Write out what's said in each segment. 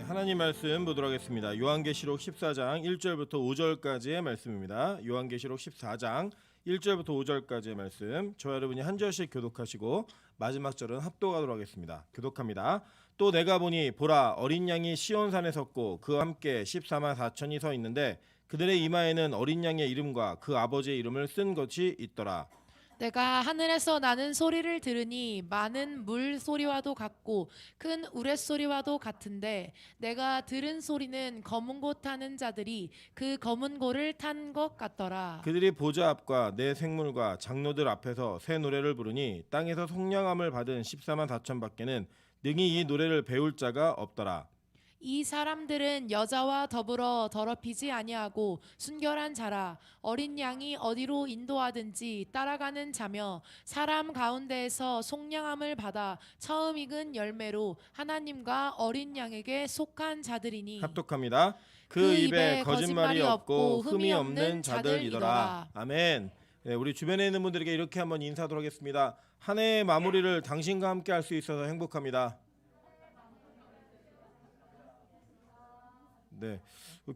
하나님 말씀 보도록 하겠습니다. 요한계시록 14장 1절부터 5절까지의 말씀입니다. 요한계시록 14장 1절부터 5절까지의 말씀. 저와 여러분이 한 절씩 교독하시고 마지막 절은 합독하도록 하겠습니다. 교독합니다. 또 내가 보니 보라 어린 양이 시온산에 섰고 그와 함께 14만 4천이 서 있는데 그들의 이마에는 어린 양의 이름과 그 아버지의 이름을 쓴 것이 있더라. 내가 하늘에서 나는 소리를 들으니 많은 물 소리와도 같고 큰 우레소리와도 같은데 내가 들은 소리는 검은 고 타는 자들이 그 검은 고를 탄 것 같더라. 그들이 보좌 앞과 내 생물과 장로들 앞에서 새 노래를 부르니 땅에서 속량함을 받은 14만 4천 밖에는 능히 이 노래를 배울 자가 없더라. 이 사람들은 여자와 더불어 더럽히지 아니하고 순결한 자라. 어린 양이 어디로 인도하든지 따라가는 자며 사람 가운데에서 속량함을 받아 처음 익은 열매로 하나님과 어린 양에게 속한 자들이니 합독합니다. 그 입에 거짓말이 없고 흠이 없는 자들이더라. 아멘. 네, 우리 주변에 있는 분들에게 이렇게 한번 인사하도록 하겠습니다. 한 해의 마무리를 당신과 함께 할 수 있어서 행복합니다. 네,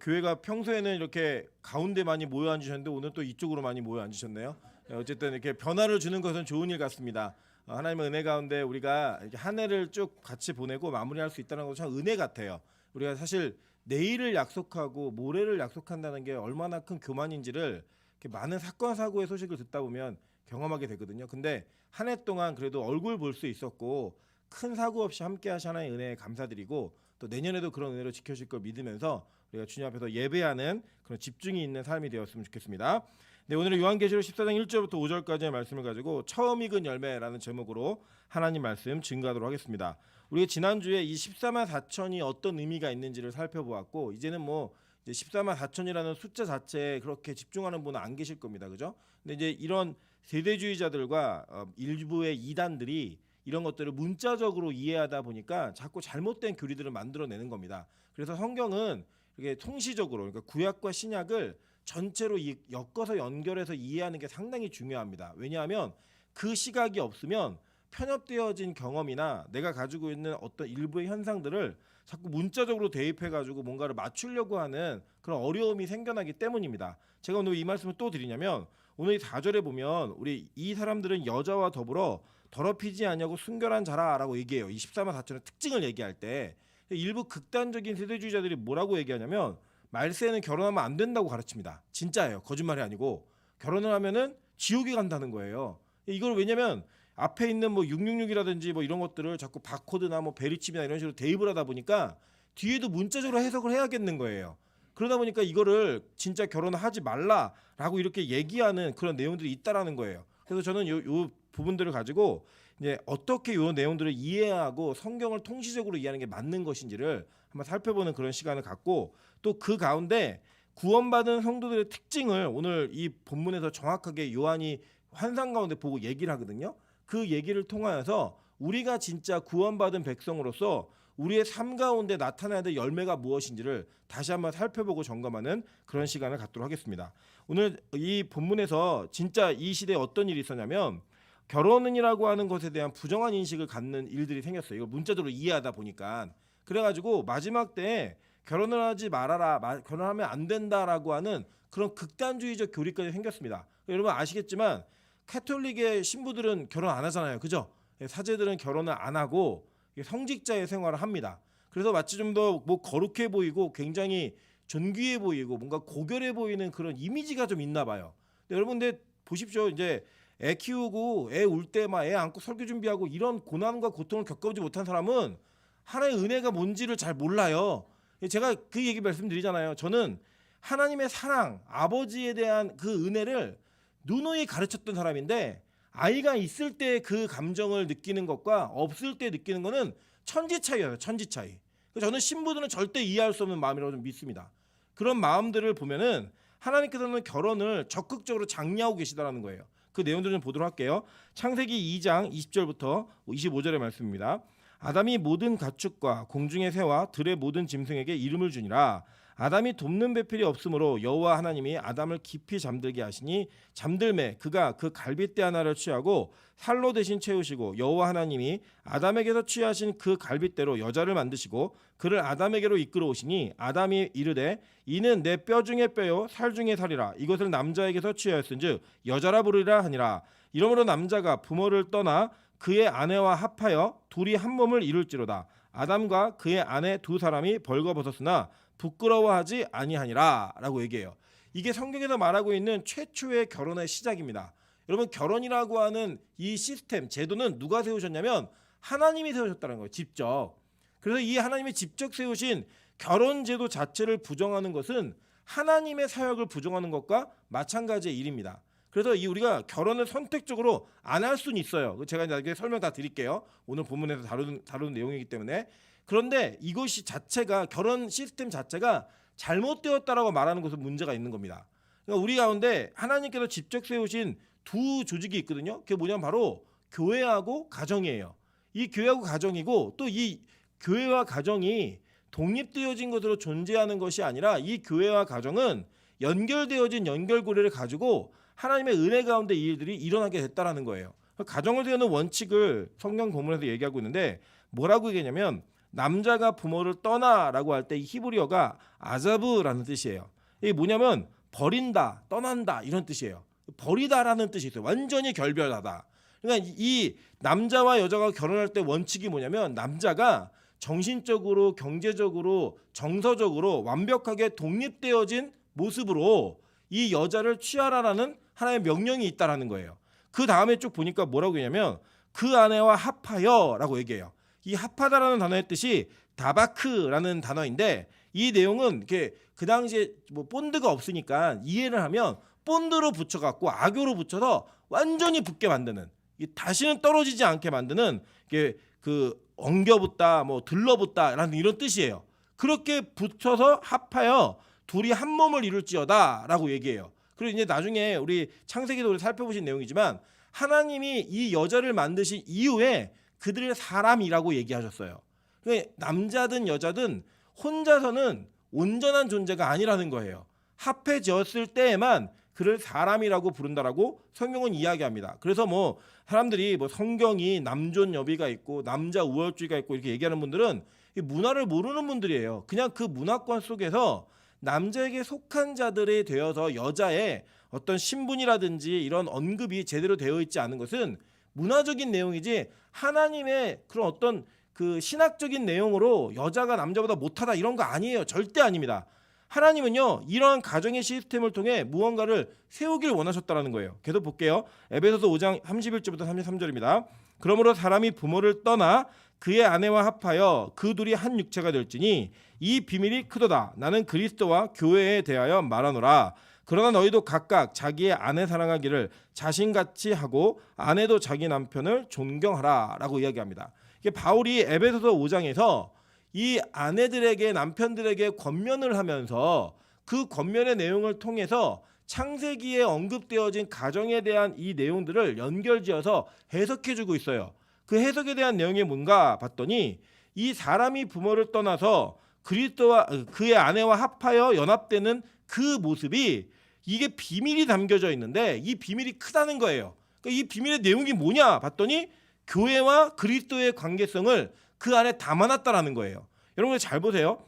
교회가 평소에는 이렇게 가운데 많이 모여 앉으셨는데 오늘 또 이쪽으로 많이 모여 앉으셨네요. 어쨌든 이렇게 변화를 주는 것은 좋은 일 같습니다. 하나님의 은혜 가운데 우리가 이렇게 한 해를 쭉 같이 보내고 마무리할 수 있다는 것은 참 은혜 같아요. 우리가 사실 내일을 약속하고 모레를 약속한다는 게 얼마나 큰 교만인지를 이렇게 많은 사건 사고의 소식을 듣다 보면 경험하게 되거든요. 근데 한 해 동안 그래도 얼굴 볼 수 있었고 큰 사고 없이 함께 하신 하나님의 은혜에 감사드리고 또 내년에도 그런 은혜로 지켜질 걸 믿으면서 우리가 주님 앞에서 예배하는 그런 집중이 있는 삶이 되었으면 좋겠습니다. 네, 오늘은 요한계시록 14장 1절부터 5절까지의 말씀을 가지고 처음 익은 열매라는 제목으로 하나님 말씀 증거하도록 하겠습니다. 우리가 지난주에 이 14만 4천이 어떤 의미가 있는지를 살펴보았고 이제는 뭐 이제 14만 4천이라는 숫자 자체에 그렇게 집중하는 분은 안 계실 겁니다. 그죠? 근데 이제 이런 세대주의자들과 일부의 이단들이 이런 것들을 문자적으로 이해하다 보니까 자꾸 잘못된 교리들을 만들어내는 겁니다. 그래서 성경은 이게 통시적으로 그러니까 구약과 신약을 전체로 엮어서 연결해서 이해하는 게 상당히 중요합니다. 왜냐하면 그 시각이 없으면 편협되어진 경험이나 내가 가지고 있는 어떤 일부의 현상들을 자꾸 문자적으로 대입해가지고 뭔가를 맞추려고 하는 그런 어려움이 생겨나기 때문입니다. 제가 오늘 이 말씀을 또 드리냐면 오늘 4절에 보면 우리 이 사람들은 여자와 더불어 더럽히지 아니하고 순결한 자라라고 얘기해요. 이 14만 4천의 특징을 얘기할 때 일부 극단적인 세대주의자들이 뭐라고 얘기하냐면 말세에는 결혼하면 안 된다고 가르칩니다. 진짜예요. 거짓말이 아니고 결혼을 하면은 지옥에 간다는 거예요. 이걸 왜냐면 앞에 있는 뭐 666이라든지 뭐 이런 것들을 자꾸 바코드나 뭐 베리칩이나 이런 식으로 대입을 하다 보니까 뒤에도 문자적으로 해석을 해야겠는 거예요. 그러다 보니까 이거를 진짜 결혼하지 말라라고 이렇게 얘기하는 그런 내용들이 있다라는 거예요. 그래서 저는 요 부분들을 가지고 이제 어떻게 요 내용들을 이해하고 성경을 통시적으로 이해하는 게 맞는 것인지를 한번 살펴보는 그런 시간을 갖고 또 그 가운데 구원받은 성도들의 특징을 오늘 이 본문에서 정확하게 요한이 환상 가운데 보고 얘기를 하거든요. 그 얘기를 통하여서 우리가 진짜 구원받은 백성으로서 우리의 삶 가운데 나타나야 될 열매가 무엇인지를 다시 한번 살펴보고 점검하는 그런 시간을 갖도록 하겠습니다. 오늘 이 본문에서 진짜 이 시대에 어떤 일이 있었냐면 결혼이라고 하는 것에 대한 부정한 인식을 갖는 일들이 생겼어요. 이걸 문자적으로 이해하다 보니까. 그래가지고 마지막 때에 결혼을 하지 말아라, 결혼하면 안 된다라고 하는 그런 극단주의적 교리까지 생겼습니다. 여러분 아시겠지만 카톨릭의 신부들은 결혼 안 하잖아요. 그죠? 사제들은 결혼을 안 하고 성직자의 생활을 합니다. 그래서 마치 좀 더 뭐 거룩해 보이고 굉장히 존귀해 보이고 뭔가 고결해 보이는 그런 이미지가 좀 있나 봐요. 근데 여러분들 보십시오. 이제 애 키우고 애 울 때 막 애 안고 설교 준비하고 이런 고난과 고통을 겪어보지 못한 사람은 하나님의 은혜가 뭔지를 잘 몰라요. 제가 그 얘기 말씀드리잖아요. 저는 하나님의 사랑, 아버지에 대한 그 은혜를 누누이 가르쳤던 사람인데 아이가 있을 때 그 감정을 느끼는 것과 없을 때 느끼는 거는 천지 차이예요. 천지 차이. 저는 신부들은 절대 이해할 수 없는 마음이라고 좀 믿습니다. 그런 마음들을 보면은 하나님께서는 결혼을 적극적으로 장려하고 계시다라는 거예요. 그 내용들을 좀 보도록 할게요. 창세기 2장 20절부터 25절의 말씀입니다. 아담이 모든 가축과 공중의 새와 들의 모든 짐승에게 이름을 주니라. 아담이 돕는 배필이 없으므로 여호와 하나님이 아담을 깊이 잠들게 하시니 잠들매 그가 그 갈빗대 하나를 취하고 살로 대신 채우시고 여호와 하나님이 아담에게서 취하신 그 갈빗대로 여자를 만드시고 그를 아담에게로 이끌어 오시니 아담이 이르되 이는 내 뼈 중에 뼈요 살 중에 살이라 이것을 남자에게서 취하였은즉 여자라 부르리라 하니라. 이러므로 남자가 부모를 떠나 그의 아내와 합하여 둘이 한 몸을 이룰지로다. 아담과 그의 아내 두 사람이 벌거벗었으나 부끄러워하지 아니하니라 라고 얘기해요. 이게 성경에서 말하고 있는 최초의 결혼의 시작입니다. 여러분, 결혼이라고 하는 이 시스템, 제도는 누가 세우셨냐면 하나님이 세우셨다는 거예요. 직접. 그래서 이 하나님이 직접 세우신 결혼 제도 자체를 부정하는 것은 하나님의 사역을 부정하는 것과 마찬가지의 일입니다. 그래서 우리가 결혼을 선택적으로 안 할 수는 있어요. 제가 나중에 설명 다 드릴게요. 오늘 본문에서 다루는 내용이기 때문에. 그런데 이것이 자체가 결혼 시스템 자체가 잘못되었다라고 말하는 것은 문제가 있는 겁니다. 그러니까 우리 가운데 하나님께서 직접 세우신 두 조직이 있거든요. 그게 뭐냐면 바로 교회하고 가정이에요. 이 교회하고 가정이고 또 이 교회와 가정이 독립되어진 것으로 존재하는 것이 아니라 이 교회와 가정은 연결되어진 연결고리를 가지고 하나님의 은혜 가운데 이 일들이 일어나게 됐다라는 거예요. 가정을 세우는 원칙을 성경 본문에서 얘기하고 있는데 뭐라고 얘기하냐면 남자가 부모를 떠나라고 할 때 이 히브리어가 아자브라는 뜻이에요. 이게 뭐냐면 버린다, 떠난다 이런 뜻이에요. 버리다라는 뜻이 있어요. 완전히 결별하다. 그러니까 이 남자와 여자가 결혼할 때 원칙이 뭐냐면 남자가 정신적으로, 경제적으로, 정서적으로 완벽하게 독립되어진 모습으로 이 여자를 취하라라는 하나의 명령이 있다라는 거예요. 그 다음에 쭉 보니까 뭐라고 했냐면 그 아내와 합하여라고 얘기해요. 이 합하다라는 단어의 뜻이 다바크라는 단어인데 이 내용은 이렇게 그 당시에 뭐 본드가 없으니까 이해를 하면 본드로 붙여갖고 악교로 붙여서 완전히 붙게 만드는, 다시는 떨어지지 않게 만드는 이게 그 엉겨붙다, 뭐 들러붙다라는 이런 뜻이에요. 그렇게 붙여서 합하여 둘이 한 몸을 이룰지어다라고 얘기해요. 그리고 이제 나중에 우리 창세기도 우리 살펴보신 내용이지만 하나님이 이 여자를 만드신 이후에 그들을 사람이라고 얘기하셨어요. 그러니까 남자든 여자든 혼자서는 온전한 존재가 아니라는 거예요. 합해졌을 때에만 그를 사람이라고 부른다라고 성경은 이야기합니다. 그래서 뭐 사람들이 뭐 성경이 남존 여비가 있고 남자 우월주의가 있고 이렇게 얘기하는 분들은 이 문화를 모르는 분들이에요. 그냥 그 문화권 속에서 남자에게 속한 자들이 되어서 여자의 어떤 신분이라든지 이런 언급이 제대로 되어 있지 않은 것은 문화적인 내용이지 하나님의 그런 어떤 그 신학적인 내용으로 여자가 남자보다 못하다 이런 거 아니에요. 절대 아닙니다. 하나님은요 이러한 가정의 시스템을 통해 무언가를 세우길 원하셨다라는 거예요. 계속 볼게요. 에베소서 5장 31절부터 33절입니다. 그러므로 사람이 부모를 떠나 그의 아내와 합하여 그 둘이 한 육체가 될지니 이 비밀이 크도다. 나는 그리스도와 교회에 대하여 말하노라. 그러나 너희도 각각 자기의 아내 사랑하기를 자신같이 하고 아내도 자기 남편을 존경하라 라고 이야기합니다. 이게 바울이 에베소서 5장에서 이 아내들에게 남편들에게 권면을 하면서 그 권면의 내용을 통해서 창세기에 언급되어진 가정에 대한 이 내용들을 연결지어서 해석해주고 있어요. 그 해석에 대한 내용이 뭔가 봤더니 이 사람이 부모를 떠나서 그리스도와 그의 아내와 합하여 연합되는 그 모습이 이게 비밀이 담겨져 있는데 이 비밀이 크다는 거예요. 그러니까 이 비밀의 내용이 뭐냐 봤더니 교회와 그리스도의 관계성을 그 안에 담아놨다라는 거예요. 여러분 잘 보세요.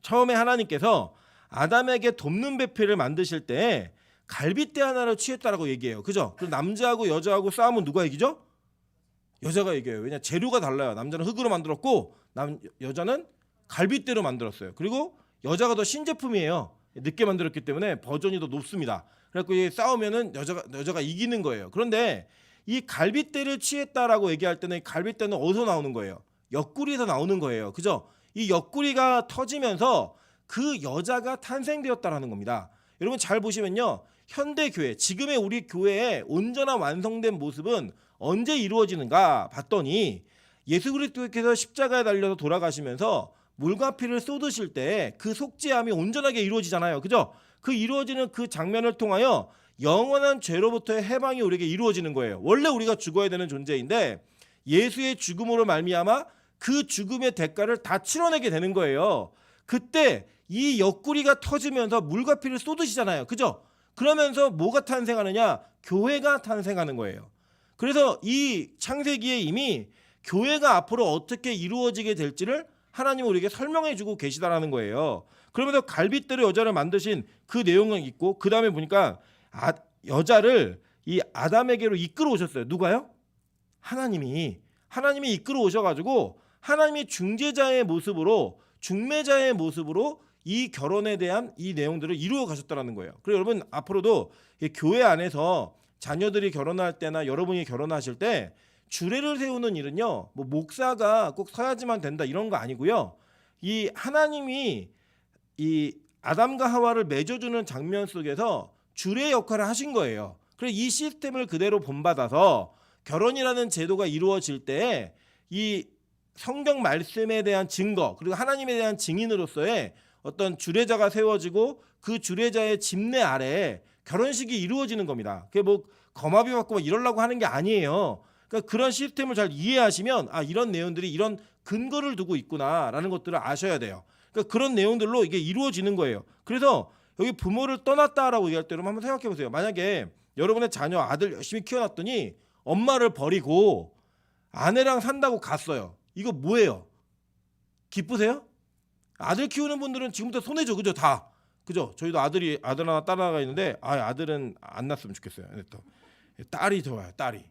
처음에 하나님께서 아담에게 돕는 배필을 만드실 때 갈빗대 하나를 취했다라고 얘기해요. 그죠? 그럼 남자하고 여자하고 싸우면 누가 이기죠? 여자가 이겨요. 왜냐? 재료가 달라요. 남자는 흑으로 만들었고 여자는 갈빗대로 만들었어요. 그리고 여자가 더 신제품이에요. 늦게 만들었기 때문에 버전이 더 높습니다. 그래서 싸우면은 여자가 이기는 거예요. 그런데 이 갈빗대를 취했다라고 얘기할 때는 갈빗대는 어디서 나오는 거예요? 옆구리에서 나오는 거예요. 그죠? 이 옆구리가 터지면서 그 여자가 탄생되었다라는 겁니다. 여러분 잘 보시면요. 현대 교회, 지금의 우리 교회의 온전한 완성된 모습은 언제 이루어지는가 봤더니 예수 그리스도께서 십자가에 달려서 돌아가시면서 물과 피를 쏟으실 때 그 속죄함이 온전하게 이루어지잖아요. 그죠? 그 이루어지는 그 장면을 통하여 영원한 죄로부터의 해방이 우리에게 이루어지는 거예요. 원래 우리가 죽어야 되는 존재인데 예수의 죽음으로 말미암아 그 죽음의 대가를 다 치러내게 되는 거예요. 그때 이 옆구리가 터지면서 물과 피를 쏟으시잖아요. 그죠? 그러면서 뭐가 탄생하느냐? 교회가 탄생하는 거예요. 그래서 이 창세기에 이미 교회가 앞으로 어떻게 이루어지게 될지를 하나님은 우리에게 설명해 주고 계시다라는 거예요. 그러면서 갈빗대로 여자를 만드신 그 내용은 있고, 그 다음에 보니까 여자를 이 아담에게로 이끌어 오셨어요. 누가요? 하나님이 이끌어 오셔가지고 하나님이 중재자의 모습으로, 중매자의 모습으로 이 결혼에 대한 이 내용들을 이루어 가셨다는 거예요. 그리고 여러분, 앞으로도 이 교회 안에서 자녀들이 결혼할 때나 여러분이 결혼하실 때 주례를 세우는 일은요, 뭐 목사가 꼭 서야지만 된다 이런 거 아니고요. 이 하나님이 이 아담과 하와를 맺어주는 장면 속에서 주례 역할을 하신 거예요. 그래서 이 시스템을 그대로 본받아서 결혼이라는 제도가 이루어질 때 이 성경 말씀에 대한 증거, 그리고 하나님에 대한 증인으로서의 어떤 주례자가 세워지고 그 주례자의 집례 아래 결혼식이 이루어지는 겁니다. 그게 뭐 거마비 받고 막 이러려고 하는 게 아니에요. 그러니까 그런 시스템을 잘 이해하시면 이런 내용들이 이런 근거를 두고 있구나라는 것들을 아셔야 돼요. 그러니까 그런 내용들로 이게 이루어지는 거예요. 그래서 여기 부모를 떠났다라고 얘기할 때 여러분 한번 생각해 보세요. 만약에 여러분의 자녀 아들 열심히 키워놨더니 엄마를 버리고 아내랑 산다고 갔어요. 이거 뭐예요? 기쁘세요? 아들 키우는 분들은 지금부터 손해죠, 그죠? 다, 그죠? 저희도 아들 하나 딸 하나가 있는데 아들은 안 낳았으면 좋겠어요. 또 딸이 좋아요, 딸이.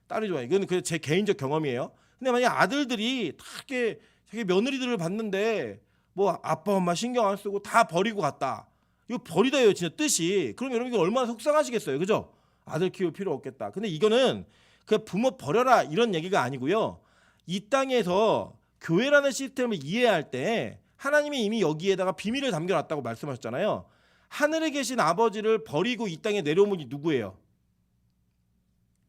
딸이 좋아요. 이건 그냥 제 개인적 경험이에요. 근데 만약 아들들이 다 이렇게 자기 며느리들을 봤는데 뭐 아빠 엄마 신경 안 쓰고 다 버리고 갔다. 이거 버리다예요, 진짜 뜻이. 그럼 여러분 이거 얼마나 속상하시겠어요, 그죠? 아들 키울 필요 없겠다. 근데 이거는 그 부모 버려라 이런 얘기가 아니고요. 이 땅에서 교회라는 시스템을 이해할 때 하나님이 이미 여기에다가 비밀을 담겨놨다고 말씀하셨잖아요. 하늘에 계신 아버지를 버리고 이 땅에 내려온 분이 누구예요?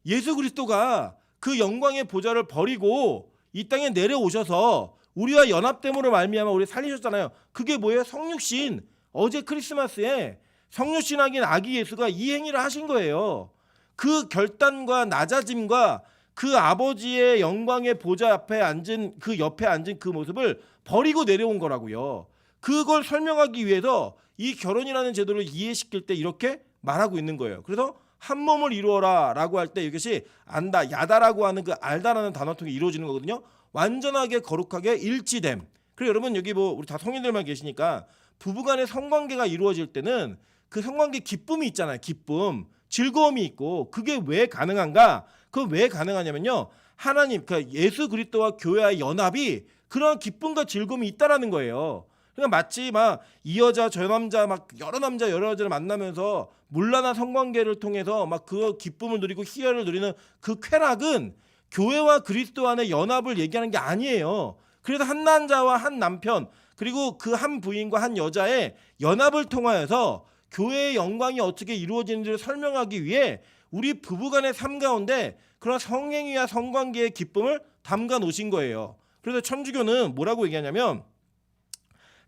예수 그리스도가 그 영광의 보좌를 버리고 이 땅에 내려오셔서 우리와 연합됨으로 말미암아 우리 살리셨잖아요. 그게 뭐예요? 성육신. 어제 크리스마스에 성육신하긴 아기 예수가 이 행위를 하신 거예요. 그 결단과 낮아짐과 그 아버지의 영광의 보좌 앞에 앉은 그 옆에 앉은 그 모습을 버리고 내려온 거라고요. 그걸 설명하기 위해서 이 결혼이라는 제도를 이해시킬 때 이렇게 말하고 있는 거예요. 그래서 한 몸을 이루어라 라고 할 때 이것이 안다, 야다라고 하는 그 알다라는 단어 통해 이루어지는 거거든요. 완전하게 거룩하게 일치됨. 그리고 여러분 여기 뭐 우리 다 성인들만 계시니까 부부간의 성관계가 이루어질 때는 그 성관계 기쁨이 있잖아요. 기쁨, 즐거움이 있고 그게 왜 가능한가? 그 왜 가능하냐면요. 하나님, 그러니까 예수 그리스도와 교회와의 연합이 그런 기쁨과 즐거움이 있다라는 거예요. 그러니까 마치 막 이 여자 저 남자 막 여러 남자 여러 여자를 만나면서 문란한 성관계를 통해서 막 그 기쁨을 누리고 희열을 누리는 그 쾌락은 교회와 그리스도 안의 연합을 얘기하는 게 아니에요. 그래서 한 남자와 한 남편 그리고 그 한 부인과 한 여자의 연합을 통하여서 교회의 영광이 어떻게 이루어지는지를 설명하기 위해 우리 부부간의 삶 가운데 그런 성행위와 성관계의 기쁨을 담가 놓으신 거예요. 그래서 천주교는 뭐라고 얘기하냐면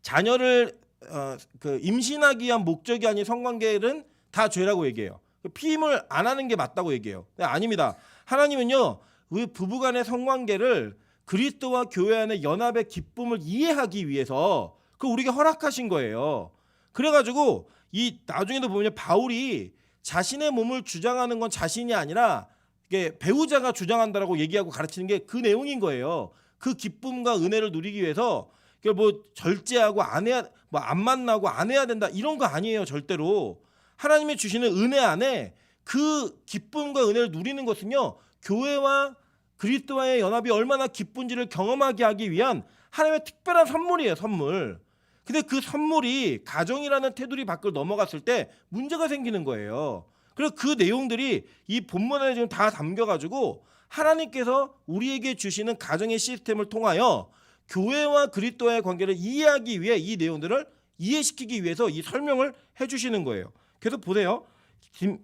자녀를 임신하기 위한 목적이 아닌 성관계는 다 죄라고 얘기해요. 피임을 안 하는 게 맞다고 얘기해요. 아닙니다. 하나님은요, 우리 부부간의 성관계를 그리스도와 교회 안의 연합의 기쁨을 이해하기 위해서 그 우리가 허락하신 거예요. 그래가지고 이 나중에도 보면 바울이 자신의 몸을 주장하는 건 자신이 아니라 이게 배우자가 주장한다라고 얘기하고 가르치는 게 그 내용인 거예요. 그 기쁨과 은혜를 누리기 위해서 뭐 절제하고 안 해야, 뭐 안 만나고 안 해야 된다 이런 거 아니에요, 절대로. 하나님이 주시는 은혜 안에 그 기쁨과 은혜를 누리는 것은요, 교회와 그리스도와의 연합이 얼마나 기쁜지를 경험하게 하기 위한 하나님의 특별한 선물이에요, 선물. 근데 그 선물이 가정이라는 테두리 밖을 넘어갔을 때 문제가 생기는 거예요. 그래서 그 내용들이 이 본문에 지금 다 담겨가지고 하나님께서 우리에게 주시는 가정의 시스템을 통하여 교회와 그리스도와의 관계를 이해하기 위해 이 내용들을 이해시키기 위해서 이 설명을 해주시는 거예요. 계속 보세요.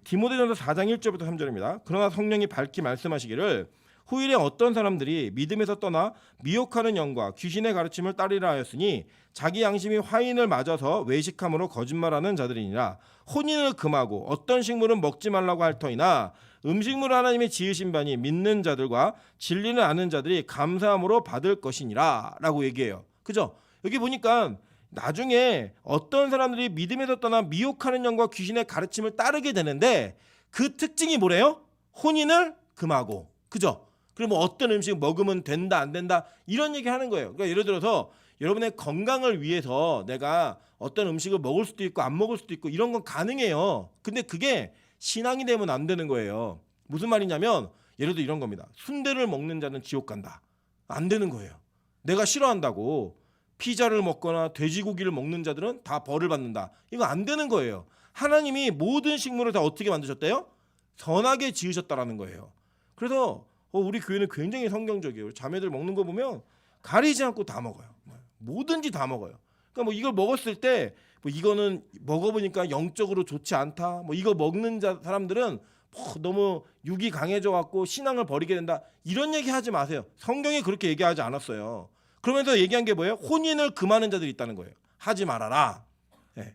디모데전서 4장 1절부터 3절입니다. 그러나 성령이 밝히 말씀하시기를 후일에 어떤 사람들이 믿음에서 떠나 미혹하는 영과 귀신의 가르침을 따르라 하였으니 자기 양심이 화인을 맞아서 외식함으로 거짓말하는 자들이니라. 혼인을 금하고 어떤 식물은 먹지 말라고 할 터이나 음식물을 하나님이 지으신 바니 믿는 자들과 진리는 아는 자들이 감사함으로 받을 것이니라 라고 얘기해요. 그죠? 여기 보니까 나중에 어떤 사람들이 믿음에서 떠나 미혹하는 영과 귀신의 가르침을 따르게 되는데 그 특징이 뭐래요? 혼인을 금하고, 그죠? 그리고 뭐 어떤 음식 먹으면 된다 안 된다 이런 얘기 하는 거예요. 그러니까 예를 들어서 여러분의 건강을 위해서 내가 어떤 음식을 먹을 수도 있고 안 먹을 수도 있고 이런 건 가능해요. 근데 그게 신앙이 되면 안 되는 거예요. 무슨 말이냐면 예를 들어 이런 겁니다. 순대를 먹는 자는 지옥 간다. 안 되는 거예요. 내가 싫어한다고 피자를 먹거나 돼지고기를 먹는 자들은 다 벌을 받는다. 이거 안 되는 거예요. 하나님이 모든 식물을 다 어떻게 만드셨대요? 선하게 지으셨다라는 거예요. 그래서 우리 교회는 굉장히 성경적이에요. 자매들 먹는 거 보면 가리지 않고 다 먹어요. 뭐든지 다 먹어요. 그러니까 뭐 이걸 먹었을 때 뭐 이거는 먹어보니까 영적으로 좋지 않다. 뭐 이거 먹는 사람들은 너무 육이 강해져 갖고 신앙을 버리게 된다. 이런 얘기 하지 마세요. 성경이 그렇게 얘기하지 않았어요. 그러면서 얘기한 게 뭐예요? 혼인을 금하는 자들이 있다는 거예요. 하지 말아라. 네.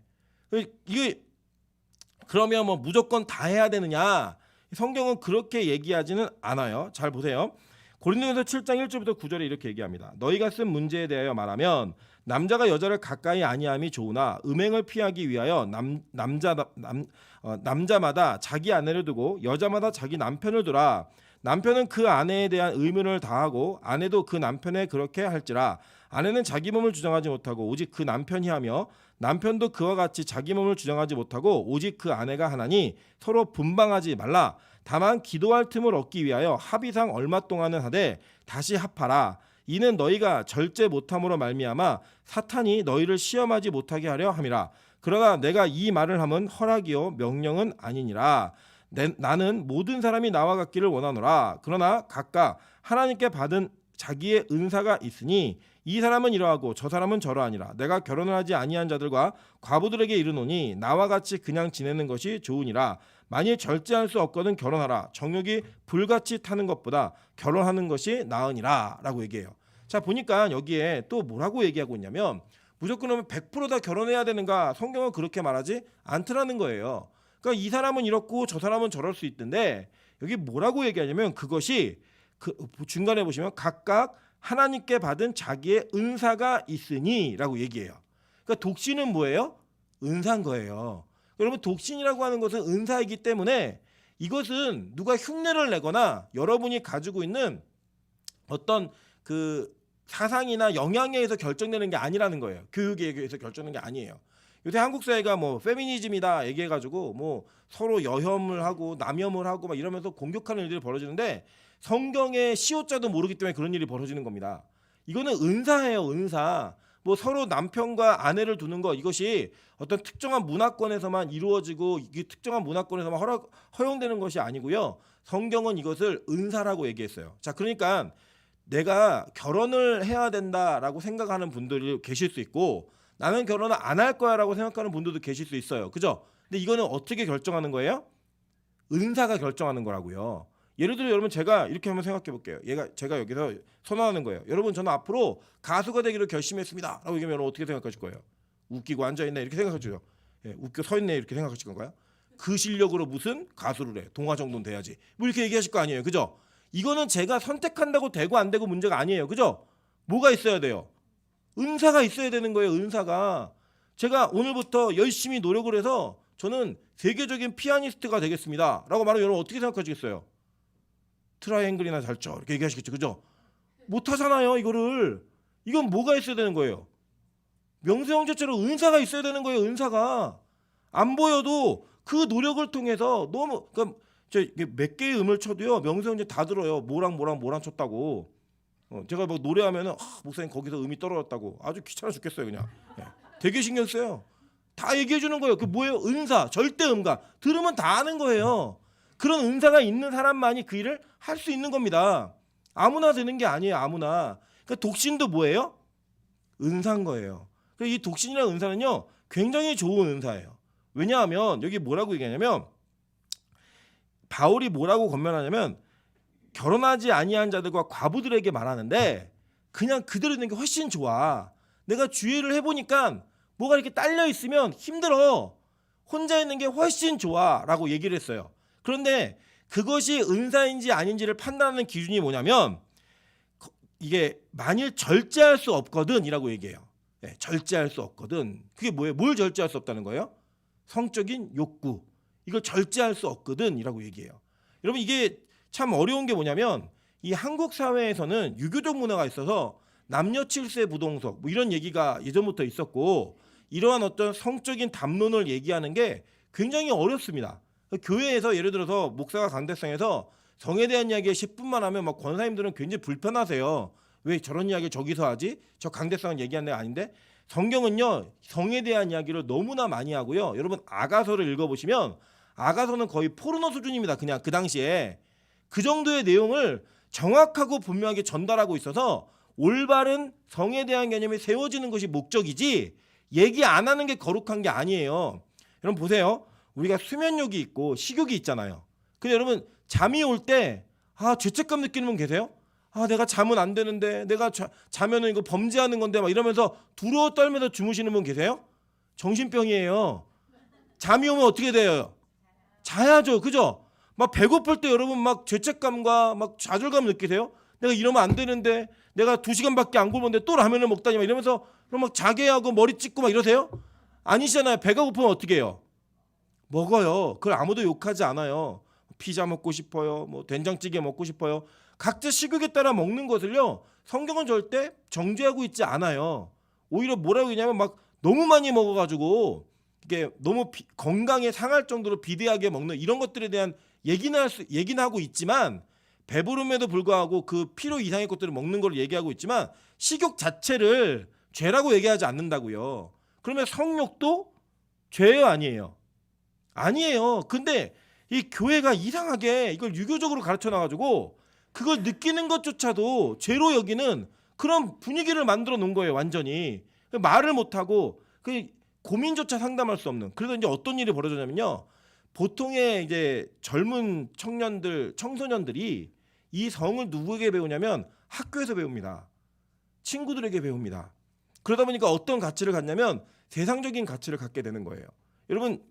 이게 그러면 뭐 무조건 다 해야 되느냐? 성경은 그렇게 얘기하지는 않아요. 잘 보세요. 고린도전서 7장 1절부터 9절에 이렇게 얘기합니다. 너희가 쓴 문제에 대하여 말하면 남자가 여자를 가까이 아니함이 좋으나 음행을 피하기 위하여 남자마다 자기 아내를 두고 여자마다 자기 남편을 두라. 남편은 그 아내에 대한 의무를 다하고 아내도 그 남편에 그렇게 할지라. 아내는 자기 몸을 주장하지 못하고 오직 그 남편이 하며 남편도 그와 같이 자기 몸을 주장하지 못하고 오직 그 아내가 하나니 서로 분방하지 말라. 다만 기도할 틈을 얻기 위하여 합의상 얼마 동안은 하되 다시 합하라. 이는 너희가 절제 못함으로 말미암아 사탄이 너희를 시험하지 못하게 하려 함이라. 그러나 내가 이 말을 함은 허락이요 명령은 아니니라. 나는 모든 사람이 나와 같기를 원하노라. 그러나 각각 하나님께 받은 자기의 은사가 있으니 이 사람은 이러하고 저 사람은 저러하니라. 내가 결혼을 하지 아니한 자들과 과부들에게 이르노니 나와 같이 그냥 지내는 것이 좋으니라. 만일 절제할 수 없거든 결혼하라. 정욕이 불같이 타는 것보다 결혼하는 것이 나으니라 라고 얘기해요. 자, 보니까 여기에 또 뭐라고 얘기하고 있냐면 무조건 100%다 결혼해야 되는가? 성경은 그렇게 말하지 않더라는 거예요. 그러니까 이 사람은 이렇고 저 사람은 저럴 수 있던데 여기 뭐라고 얘기하냐면 그것이 그 중간에 보시면 각각 하나님께 받은 자기의 은사가 있으니 라고 얘기해요. 그러니까 독신은 뭐예요? 은사인 거예요. 여러분 독신이라고 하는 것은 은사이기 때문에 이것은 누가 흉내를 내거나 여러분이 가지고 있는 어떤 그 사상이나 영향에 의해서 결정되는 게 아니라는 거예요. 교육에 의해서 결정되는 게 아니에요. 요새 한국 사회가 뭐 페미니즘이다 얘기해가지고 뭐 서로 여혐을 하고 남혐을 하고 막 이러면서 공격하는 일들이 벌어지는데 성경의 시옷자도 모르기 때문에 그런 일이 벌어지는 겁니다. 이거는 은사예요, 은사. 뭐 서로 남편과 아내를 두는 거 이것이 어떤 특정한 문화권에서만 이루어지고 이게 특정한 문화권에서만 허용되는 것이 아니고요. 성경은 이것을 은사라고 얘기했어요. 자, 그러니까 내가 결혼을 해야 된다라고 생각하는 분들이 계실 수 있고 나는 결혼을 안 할 거야라고 생각하는 분들도 계실 수 있어요. 그죠? 근데 이거는 어떻게 결정하는 거예요? 은사가 결정하는 거라고요. 예를 들어 여러분 제가 이렇게 한번 생각해 볼게요. 제가 여기서 선언하는 거예요. 여러분 저는 앞으로 가수가 되기로 결심했습니다. 라고 얘기하면 여러분 어떻게 생각하실 거예요? 웃기고 앉아있네 이렇게 생각하시죠. 예, 웃겨 서있네 이렇게 생각하실 건가요? 그 실력으로 무슨 가수를 해. 동화 정도는 돼야지. 뭐 이렇게 얘기하실 거 아니에요. 그죠? 이거는 제가 선택한다고 되고 안 되고 문제가 아니에요. 그죠? 뭐가 있어야 돼요? 은사가 있어야 되는 거예요. 은사가. 제가 오늘부터 열심히 노력을 해서 저는 세계적인 피아니스트가 되겠습니다. 라고 말하면 여러분 어떻게 생각하시겠어요? 트라이앵글이나 잘 쳐. 이렇게 얘기하시겠죠. 그죠? 못하잖아요. 이거를. 이건 뭐가 있어야 되는 거예요? 명세형제처럼 은사가 있어야 되는 거예요. 은사가. 안 보여도 그 노력을 통해서 너무 그러니까 몇 개의 음을 쳐도요. 명세형제 다 들어요. 뭐랑 쳤다고. 제가 막 노래하면은 목사님 거기서 음이 떨어졌다고 아주 귀찮아 죽겠어요 그냥. 예. 되게 신경 써요. 다 얘기해 주는 거예요. 그 뭐예요? 은사, 절대 음감. 들으면 다 아는 거예요. 그런 은사가 있는 사람만이 그 일을 할 수 있는 겁니다. 아무나 되는 게 아니에요. 아무나. 그러니까 독신도 뭐예요? 은사인 거예요. 이 독신이라는 은사는요 굉장히 좋은 은사예요. 왜냐하면 여기 뭐라고 얘기하냐면 바울이 뭐라고 권면하냐면 결혼하지 아니한 자들과 과부들에게 말하는데 그냥 그대로 있는 게 훨씬 좋아. 내가 주의를 해보니까 뭐가 이렇게 딸려 있으면 힘들어. 혼자 있는 게 훨씬 좋아 라고 얘기를 했어요. 그런데 그것이 은사인지 아닌지를 판단하는 기준이 뭐냐면 이게 만일 절제할 수 없거든 이라고 얘기해요. 절제할 수 없거든. 그게 뭐예요? 뭘 절제할 수 없다는 거예요? 성적인 욕구. 이걸 절제할 수 없거든이라고 얘기해요. 여러분 이게 참 어려운 게 뭐냐면 이 한국 사회에서는 유교적 문화가 있어서 남녀 칠세 부동석 뭐 이런 얘기가 예전부터 있었고 이러한 어떤 성적인 담론을 얘기하는 게 굉장히 어렵습니다. 교회에서 예를 들어서 목사가 강대상에서 성에 대한 이야기 10분만 하면 막 권사님들은 굉장히 불편하세요. 왜 저런 이야기를 저기서 하지? 저 강대상은 얘기하는 애 아닌데? 성경은요 성에 대한 이야기를 너무나 많이 하고요. 여러분 아가서를 읽어보시면 아가서는 거의 포르노 수준입니다. 그냥 그 당시에 그 정도의 내용을 정확하고 분명하게 전달하고 있어서 올바른 성에 대한 개념이 세워지는 것이 목적이지 얘기 안 하는 게 거룩한 게 아니에요. 여러분 보세요. 우리가 수면욕이 있고 식욕이 있잖아요. 근데 여러분 잠이 올 때 죄책감 느끼는 분 계세요? 내가 자면 안 되는데 내가 자면은 이거 범죄하는 건데 막 이러면서 두려워 떨면서 주무시는 분 계세요? 정신병이에요. 잠이 오면 어떻게 돼요? 자야죠. 그죠? 막 배고플 때 여러분 막 죄책감과 막 좌절감 느끼세요? 내가 이러면 안 되는데 내가 2시간밖에 안 굶었는데 또 라면을 먹다니 막 이러면서 그럼 막 자게 하고 머리 찍고 막 이러세요? 아니시잖아요. 배가 고프면 어떻게 해요? 먹어요. 그걸 아무도 욕하지 않아요. 피자 먹고 싶어요. 뭐 된장찌개 먹고 싶어요. 각자 식욕에 따라 먹는 것을요. 성경은 절대 정죄하고 있지 않아요. 오히려 뭐라고 했냐면 막 너무 많이 먹어가지고 이게 너무 건강에 상할 정도로 비대하게 먹는 이런 것들에 대한 얘기는 하고 있지만 배부름에도 불구하고 그 필요 이상의 것들을 먹는 걸 얘기하고 있지만 식욕 자체를 죄라고 얘기하지 않는다고요. 그러면 성욕도 죄예요, 아니에요? 아니에요. 근데 이 교회가 이상하게 이걸 유교적으로 가르쳐 놔가지고 그걸 느끼는 것조차도 죄로 여기는 그런 분위기를 만들어 놓은 거예요, 완전히. 말을 못하고 그 고민조차 상담할 수 없는. 그래서 이제 어떤 일이 벌어졌냐면요. 보통의 이제 젊은 청소년들이 이 성을 누구에게 배우냐면 학교에서 배웁니다. 친구들에게 배웁니다. 그러다 보니까 어떤 가치를 갖냐면 세상적인 가치를 갖게 되는 거예요. 여러분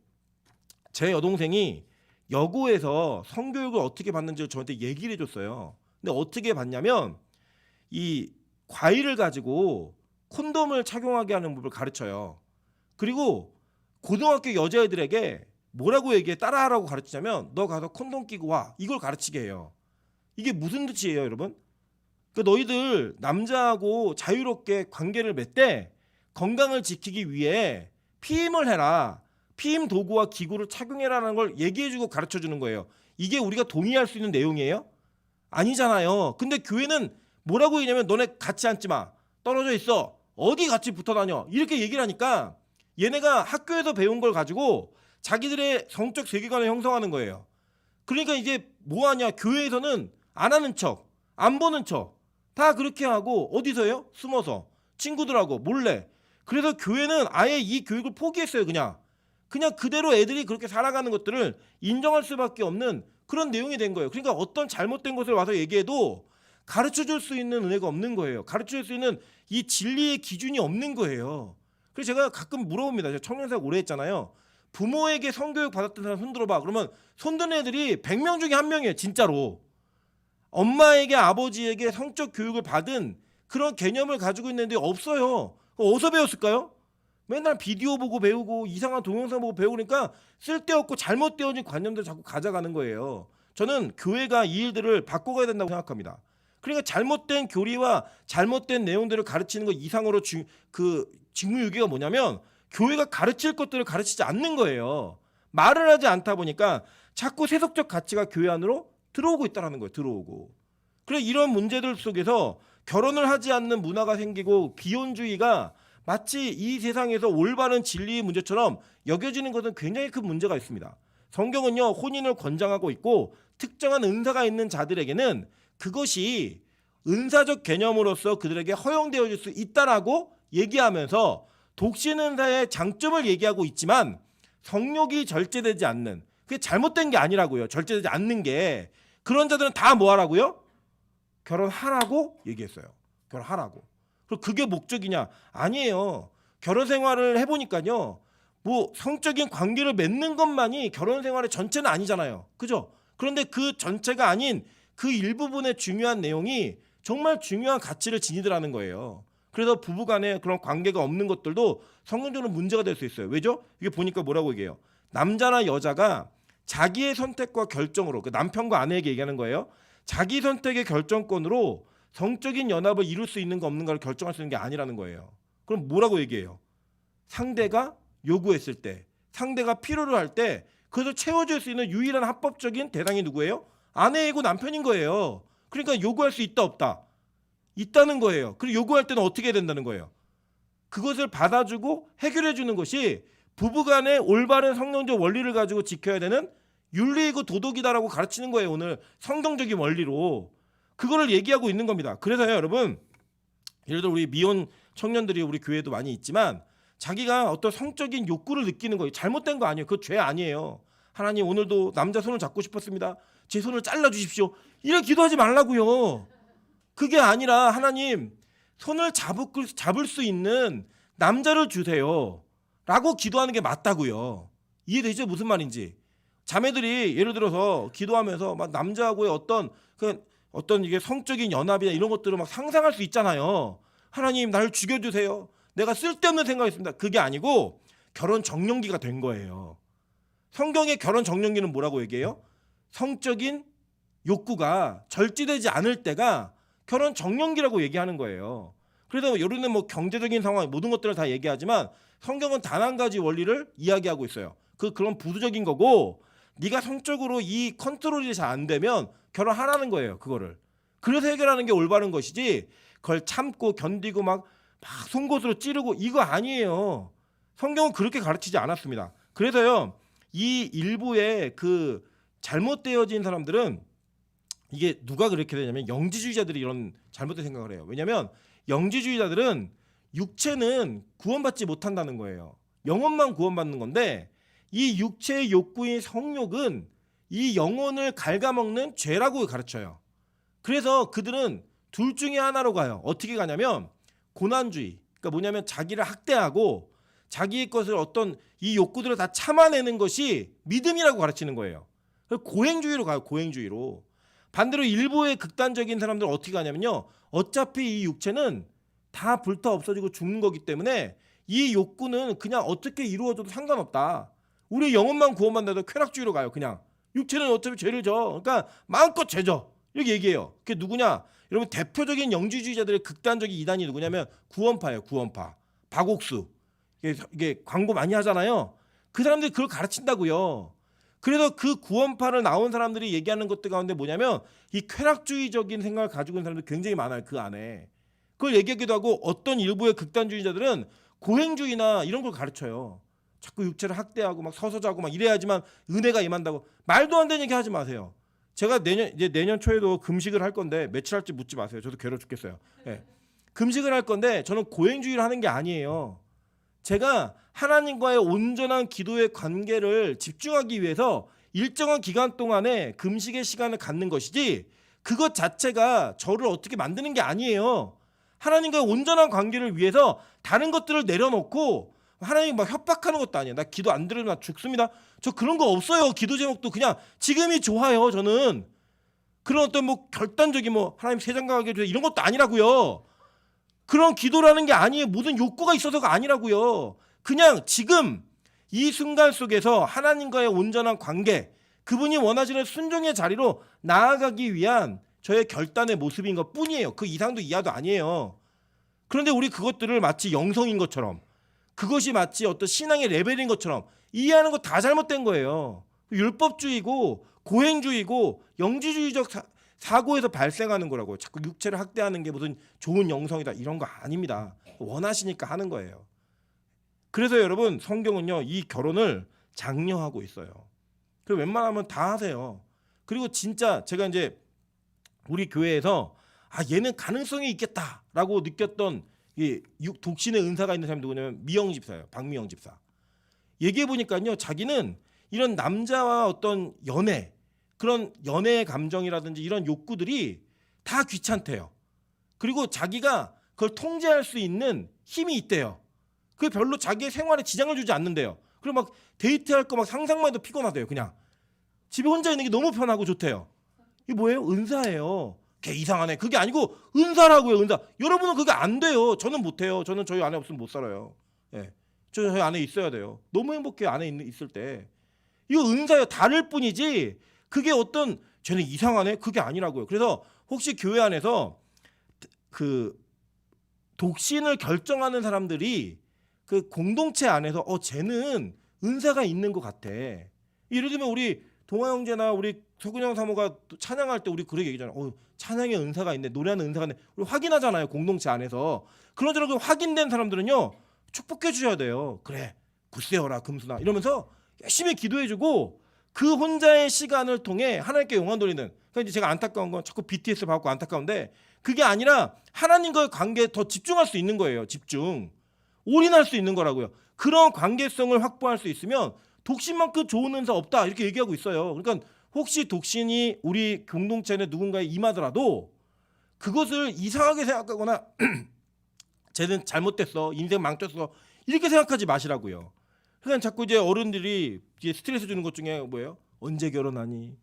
제 여동생이 여고에서 성교육을 어떻게 받는지를 저한테 얘기를 해줬어요. 근데 어떻게 받냐면 이 과일을 가지고 콘돔을 착용하게 하는 법을 가르쳐요. 그리고 고등학교 여자애들에게 뭐라고 얘기해 따라하라고 가르치냐면 너 가서 콘돔 끼고 와 이걸 가르치게 해요. 이게 무슨 뜻이에요, 여러분? 그러니까 너희들 남자하고 자유롭게 관계를 맺되 건강을 지키기 위해 피임을 해라. 피임 도구와 기구를 착용해라는 걸 얘기해주고 가르쳐주는 거예요. 이게 우리가 동의할 수 있는 내용이에요? 아니잖아요. 근데 교회는 뭐라고 얘기냐면 너네 같이 앉지 마. 떨어져 있어. 어디 같이 붙어 다녀. 이렇게 얘기를 하니까 얘네가 학교에서 배운 걸 가지고 자기들의 성적 세계관을 형성하는 거예요. 그러니까 이제 뭐하냐. 교회에서는 안 하는 척, 안 보는 척 다 그렇게 하고 어디서요? 숨어서 친구들하고 몰래. 그래서 교회는 아예 이 교육을 포기했어요. 그냥 그대로 애들이 그렇게 살아가는 것들을 인정할 수밖에 없는 그런 내용이 된 거예요. 그러니까 어떤 잘못된 것을 와서 얘기해도 가르쳐줄 수 있는 은혜가 없는 거예요. 가르쳐줄 수 있는 이 진리의 기준이 없는 거예요. 그래서 제가 가끔 물어봅니다. 제가 청년사역 오래 했잖아요. 부모에게 성교육 받았던 사람 손들어봐. 그러면 손드는 애들이 100명 중에 1명이에요. 진짜로. 엄마에게 아버지에게 성적 교육을 받은 그런 개념을 가지고 있는데 없어요. 어디서 배웠을까요? 맨날 비디오 보고 배우고 이상한 동영상 보고 배우니까 쓸데없고 잘못되어진 관념들 자꾸 가져가는 거예요. 저는 교회가 이 일들을 바꿔가야 된다고 생각합니다. 그러니까 잘못된 교리와 잘못된 내용들을 가르치는 것 이상으로 직무유기가 뭐냐면 교회가 가르칠 것들을 가르치지 않는 거예요. 말을 하지 않다 보니까 자꾸 세속적 가치가 교회 안으로 들어오고 있다는 거예요. 들어오고. 그래서 이런 문제들 속에서 결혼을 하지 않는 문화가 생기고 비혼주의가 마치 이 세상에서 올바른 진리의 문제처럼 여겨지는 것은 굉장히 큰 문제가 있습니다. 성경은요, 혼인을 권장하고 있고 특정한 은사가 있는 자들에게는 그것이 은사적 개념으로서 그들에게 허용되어질 수 있다라고 얘기하면서 독신 은사의 장점을 얘기하고 있지만 성욕이 절제되지 않는, 그게 잘못된 게 아니라고요. 절제되지 않는 게. 그런 자들은 다 뭐 하라고요? 결혼하라고 얘기했어요. 결혼하라고. 그럼 그게 목적이냐? 아니에요. 결혼 생활을 해보니까요. 뭐 성적인 관계를 맺는 것만이 결혼 생활의 전체는 아니잖아요. 그죠? 그런데 그 전체가 아닌 그 일부분의 중요한 내용이 정말 중요한 가치를 지니더라는 거예요. 그래서 부부간에 그런 관계가 없는 것들도 성경적으로 문제가 될 수 있어요. 왜죠? 이게 보니까 뭐라고 얘기해요? 남자나 여자가 자기의 선택과 결정으로, 그 남편과 아내에게 얘기하는 거예요. 자기 선택의 결정권으로 성적인 연합을 이룰 수 있는 거 없는가를 결정할 수 있는 게 아니라는 거예요. 그럼 뭐라고 얘기해요? 상대가 요구했을 때, 상대가 필요로 할 때 그것을 채워줄 수 있는 유일한 합법적인 대상이 누구예요? 아내이고 남편인 거예요. 그러니까 요구할 수 있다 없다? 있다는 거예요. 그리고 요구할 때는 어떻게 해야 된다는 거예요? 그것을 받아주고 해결해 주는 것이 부부간의 올바른 성경적 원리를 가지고 지켜야 되는 윤리이고 도덕이다라고 가르치는 거예요. 오늘 성경적인 원리로 그거를 얘기하고 있는 겁니다. 그래서요, 여러분, 예를 들어 우리 미혼 청년들이 우리 교회도 많이 있지만 자기가 어떤 성적인 욕구를 느끼는 거예요. 잘못된 거 아니에요. 그거 죄 아니에요. 하나님, 오늘도 남자 손을 잡고 싶었습니다. 제 손을 잘라 주십시오. 이렇게 기도하지 말라고요. 그게 아니라 하나님, 손을 잡을 수 있는 남자를 주세요 라고 기도하는 게 맞다고요. 이해되죠? 무슨 말인지. 자매들이 예를 들어서 기도하면서 막 남자하고의 어떤 이게 성적인 연합이나 이런 것들을 막 상상할 수 있잖아요. 하나님, 나를 죽여주세요. 내가 쓸데없는 생각했습니다. 그게 아니고 결혼 정령기가 된 거예요. 성경의 결혼 정령기는 뭐라고 얘기해요? 성적인 욕구가 절제되지 않을 때가 결혼 정령기라고 얘기하는 거예요. 그래서 여론은 뭐 경제적인 상황 모든 것들을 다 얘기하지만 성경은 단 한 가지 원리를 이야기하고 있어요. 그런 부수적인 거고, 네가 성적으로 이 컨트롤이 잘 안 되면 결혼하라는 거예요. 그거를. 그래서 해결하는 게 올바른 것이지 그걸 참고 견디고 막 송곳으로 찌르고 이거 아니에요. 성경은 그렇게 가르치지 않았습니다. 그래서요, 이 일부의 그 잘못되어진 사람들은 이게 누가 그렇게 되냐면 영지주의자들이 이런 잘못된 생각을 해요. 왜냐하면 영지주의자들은 육체는 구원받지 못한다는 거예요. 영혼만 구원받는 건데 이 육체의 욕구인 성욕은 이 영혼을 갉아먹는 죄라고 가르쳐요. 그래서 그들은 둘 중에 하나로 가요. 어떻게 가냐면 고난주의. 그러니까 뭐냐면 자기를 학대하고 자기의 것을 어떤 이 욕구들을 다 참아내는 것이 믿음이라고 가르치는 거예요. 고행주의로 가요. 고행주의로. 반대로 일부의 극단적인 사람들은 어떻게 가냐면요, 어차피 이 육체는 다 불타 없어지고 죽는 거기 때문에 이 욕구는 그냥 어떻게 이루어져도 상관없다. 우리 영혼만 구원받는다도 쾌락주의로 가요. 그냥 육체는 어차피 죄를 져. 그러니까 마음껏 죄져. 이렇게 얘기해요. 그게 누구냐? 여러분, 대표적인 영지주의자들의 극단적인 이단이 누구냐면 구원파예요. 구원파. 박옥수. 이게 광고 많이 하잖아요. 그 사람들이 그걸 가르친다고요. 그래서 그 구원파를 나온 사람들이 얘기하는 것들 가운데 뭐냐면 이 쾌락주의적인 생각을 가지고 있는 사람들이 굉장히 많아요. 그 안에. 그걸 얘기하기도 하고 어떤 일부의 극단주의자들은 고행주의나 이런 걸 가르쳐요. 자꾸 육체를 학대하고 막 서서 자고 막 이래야지만 은혜가 임한다고. 말도 안 되는 얘기 하지 마세요. 제가 내년 초에도 금식을 할 건데 며칠 할지 묻지 마세요. 저도 괴로워 죽겠어요. 네. 금식을 할 건데 저는 고행주의를 하는 게 아니에요. 제가 하나님과의 온전한 기도의 관계를 집중하기 위해서 일정한 기간 동안에 금식의 시간을 갖는 것이지 그것 자체가 저를 어떻게 만드는 게 아니에요. 하나님과의 온전한 관계를 위해서 다른 것들을 내려놓고 하나님 막 협박하는 것도 아니에요. 나 기도 안 들으면 나 죽습니다. 저 그런 거 없어요. 기도 제목도 그냥 지금이 좋아요. 저는 그런 어떤 뭐 결단적인 뭐 하나님 세상과 하게 해주세요 이런 것도 아니라고요. 그런 기도라는 게 아니에요. 모든 욕구가 있어서가 아니라고요. 그냥 지금 이 순간 속에서 하나님과의 온전한 관계, 그분이 원하시는 순종의 자리로 나아가기 위한 저의 결단의 모습인 것 뿐이에요. 그 이상도 이하도 아니에요. 그런데 우리 그것들을 마치 영성인 것처럼, 그것이 마치 어떤 신앙의 레벨인 것처럼 이해하는 거 다 잘못된 거예요. 율법주의고 고행주의고 영지주의적 사고에서 발생하는 거라고요. 자꾸 육체를 학대하는 게 무슨 좋은 영성이다 이런 거 아닙니다. 원하시니까 하는 거예요. 그래서 여러분, 성경은요 이 결혼을 장려하고 있어요. 그 웬만하면 다 하세요. 그리고 진짜 제가 이제 우리 교회에서 얘는 가능성이 있겠다라고 느꼈던 이 독신의 은사가 있는 사람이 누구냐면 미영 집사예요. 박미영 집사. 얘기해 보니까요, 자기는 이런 남자와 어떤 연애, 그런 연애의 감정이라든지 이런 욕구들이 다 귀찮대요. 그리고 자기가 그걸 통제할 수 있는 힘이 있대요. 그게 별로 자기의 생활에 지장을 주지 않는데요. 그리고 막 데이트할 거 막 상상만 해도 피곤하대요. 그냥 집에 혼자 있는 게 너무 편하고 좋대요. 이게 뭐예요? 은사예요. 걔 이상하네. 그게 아니고 은사라고요. 은사. 여러분은 그게 안 돼요. 저는 못해요. 저는 저희 아내 없으면 못 살아요. 예, 저희 안에 있어야 돼요. 너무 행복해요. 안에 있을 때. 이거 은사예요. 다를 뿐이지 그게 어떤 쟤는 이상하네. 그게 아니라고요. 그래서 혹시 교회 안에서 그 독신을 결정하는 사람들이 그 공동체 안에서 쟤는 은사가 있는 것 같아. 예를 들면 우리 동아 형제나 우리 서근영 사모가 찬양할 때 우리 그렇게 얘기잖아요. 찬양에 은사가 있네. 노래하는 은사가 있네. 우리 확인하잖아요. 공동체 안에서. 그러저런 그 확인된 사람들은요. 축복해 주셔야 돼요. 그래. 굳세어라 금수나 이러면서 열심히 기도해주고 그 혼자의 시간을 통해 하나님께 영광 돌리는. 그러니까 이제 제가 안타까운 건 자꾸 BTS 받고 안타까운데 그게 아니라 하나님과의 관계에 더 집중할 수 있는 거예요. 집중. 올인할 수 있는 거라고요. 그런 관계성을 확보할 수 있으면 독신만큼 좋은 은사 없다 이렇게 얘기하고 있어요. 그러니까 혹시 독신이 우리 공동체에 누군가에 임하더라도 그것을 이상하게 생각하거나 쟤는 잘못됐어. 인생 망쳤어. 이렇게 생각하지 마시라고요. 그러니까 자꾸 이제 어른들이 이제 스트레스 주는 것 중에 뭐예요? 언제 결혼하니?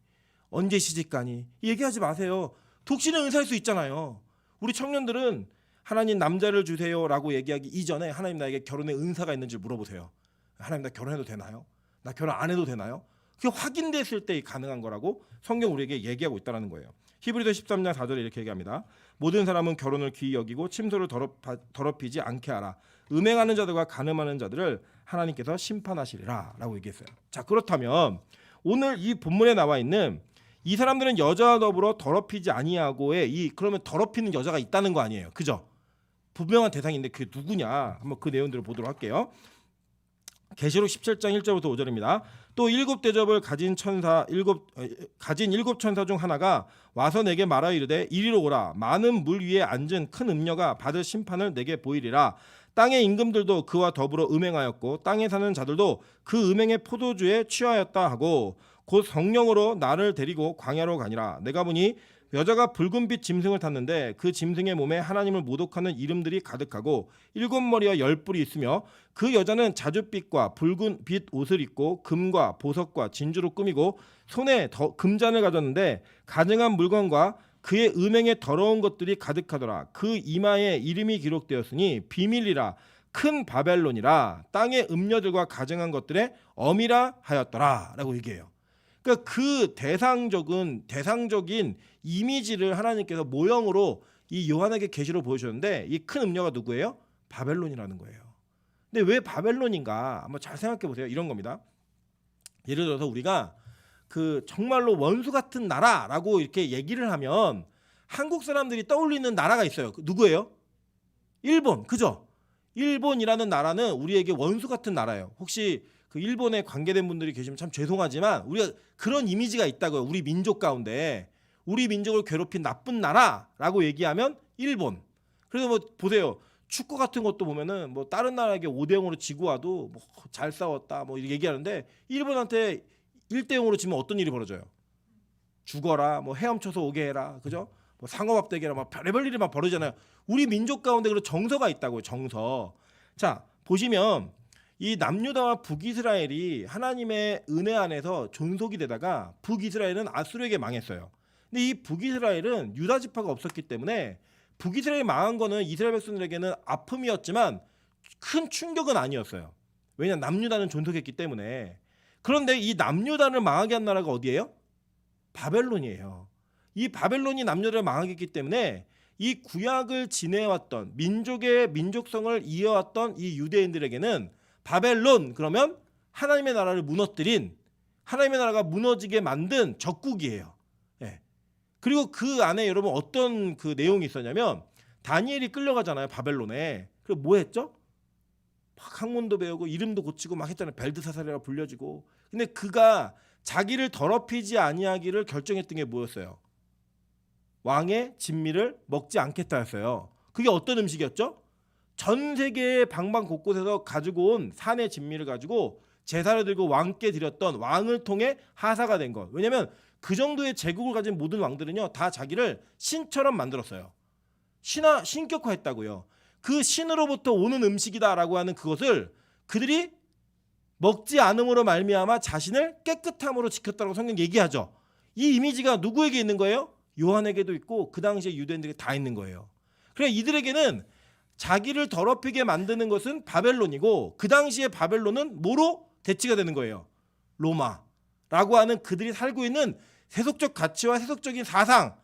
언제 시집가니? 얘기하지 마세요. 독신은 은사일 수 있잖아요. 우리 청년들은 하나님 남자를 주세요라고 얘기하기 이전에 하나님 나에게 결혼의 은사가 있는지 물어보세요. 하나님 나 결혼해도 되나요? 나 결혼 안 해도 되나요? 그게 확인됐을 때 가능한 거라고 성경 우리에게 얘기하고 있다는 거예요. 히브리서 13장 4절에 이렇게 얘기합니다. 모든 사람은 결혼을 귀히 여기고 침소를 더럽히지 않게 하라. 음행하는 자들과 간음하는 자들을 하나님께서 심판하시리라 라고 얘기했어요. 자, 그렇다면 오늘 이 본문에 나와 있는 이 사람들은 여자와 더불어 더럽히지 아니하고의 그러면 더럽히는 여자가 있다는 거 아니에요. 그죠? 분명한 대상인데 그게 누구냐? 한번 그 내용들을 보도록 할게요. 계시록 17장 1절부터 5절입니다. 또 일곱 대접을 가진 일곱 천사 중 하나가 와서 내게 말하 이르되 이리로 오라. 많은 물 위에 앉은 큰 음녀가 받을 심판을 내게 보이리라. 땅의 임금들도 그와 더불어 음행하였고 땅에 사는 자들도 그 음행의 포도주에 취하였다 하고 곧 성령으로 나를 데리고 광야로 가니라. 내가 보니 여자가 붉은빛 짐승을 탔는데 그 짐승의 몸에 하나님을 모독하는 이름들이 가득하고 7머리와 10뿔이 있으며 그 여자는 자줏빛과 붉은빛 옷을 입고 금과 보석과 진주로 꾸미고 손에 금잔을 가졌는데 가증한 물건과 그의 음행에 더러운 것들이 가득하더라. 그 이마에 이름이 기록되었으니 비밀이라 큰 바벨론이라 땅의 음녀들과 가증한 것들의 어미라 하였더라 라고 얘기해요. 그러니까 그 대상적인 이미지를 하나님께서 모형으로 이 요한에게 계시로 보여주셨는데 이 큰 음녀가 누구예요? 바벨론이라는 거예요. 근데 왜 바벨론인가? 한번 잘 생각해 보세요. 이런 겁니다. 예를 들어서 우리가 그 정말로 원수 같은 나라라고 이렇게 얘기를 하면 한국 사람들이 떠올리는 나라가 있어요. 누구예요? 일본. 그죠? 일본이라는 나라는 우리에게 원수 같은 나라예요. 혹시 그 일본에 관계된 분들이 계시면 참 죄송하지만 우리가 그런 이미지가 있다고요. 우리 민족 가운데 우리 민족을 괴롭힌 나쁜 나라라고 얘기하면 일본. 그래서 뭐 보세요. 축구 같은 것도 보면은 뭐 다른 나라에게 5대0으로 지고 와도 뭐 잘 싸웠다 뭐 이렇게 얘기하는데 일본한테 1대0으로 지면 어떤 일이 벌어져요? 죽어라, 뭐 헤엄쳐서 오게 해라, 그죠? 뭐 상어밥대기 해라, 막 별의별 일이 막 벌어지잖아요. 우리 민족 가운데 그런 정서가 있다고요. 정서. 자, 보시면 이 남유다와 북이스라엘이 하나님의 은혜 안에서 존속이 되다가 북이스라엘은 아수르에게 망했어요. 근데 이 북이스라엘은 유다 지파가 없었기 때문에 북이스라엘이 망한 거는 이스라엘 백성들에게는 아픔이었지만 큰 충격은 아니었어요. 왜냐하면 남유다는 존속했기 때문에. 그런데 이 남유다를 망하게 한 나라가 어디예요? 바벨론이에요. 이 바벨론이 남유다를 망하게 했기 때문에 이 구약을 지내왔던 민족의 민족성을 이어왔던 이 유대인들에게는 바벨론 그러면 하나님의 나라를 무너뜨린 하나님의 나라가 무너지게 만든 적국이에요. 예. 그리고 그 안에 여러분 어떤 그 내용이 있었냐면 다니엘이 끌려가잖아요. 바벨론에. 그리고 뭐 했죠? 막 학문도 배우고 이름도 고치고 막 했잖아요. 벨드사살이라 불려지고. 근데 그가 자기를 더럽히지 아니하기를 결정했던 게 뭐였어요? 왕의 진미를 먹지 않겠다였어요. 그게 어떤 음식이었죠? 전 세계의 방방 곳곳에서 가지고 온 산의 진미를 가지고 제사를 들고 왕께 드렸던 왕을 통해 하사가 된 것. 왜냐하면 그 정도의 제국을 가진 모든 왕들은요 다 자기를 신처럼 만들었어요. 신격화했다고요. 그 신으로부터 오는 음식이다라고 하는 그것을 그들이 먹지 않음으로 말미암아 자신을 깨끗함으로 지켰다고 성경 얘기하죠. 이 이미지가 누구에게 있는 거예요? 요한에게도 있고 그 당시에 유대인들에게 다 있는 거예요. 그래 이들에게는 자기를 더럽히게 만드는 것은 바벨론이고 그 당시에 바벨론은 뭐로 대치가 되는 거예요? 로마라고 하는 그들이 살고 있는 세속적 가치와 세속적인 사상,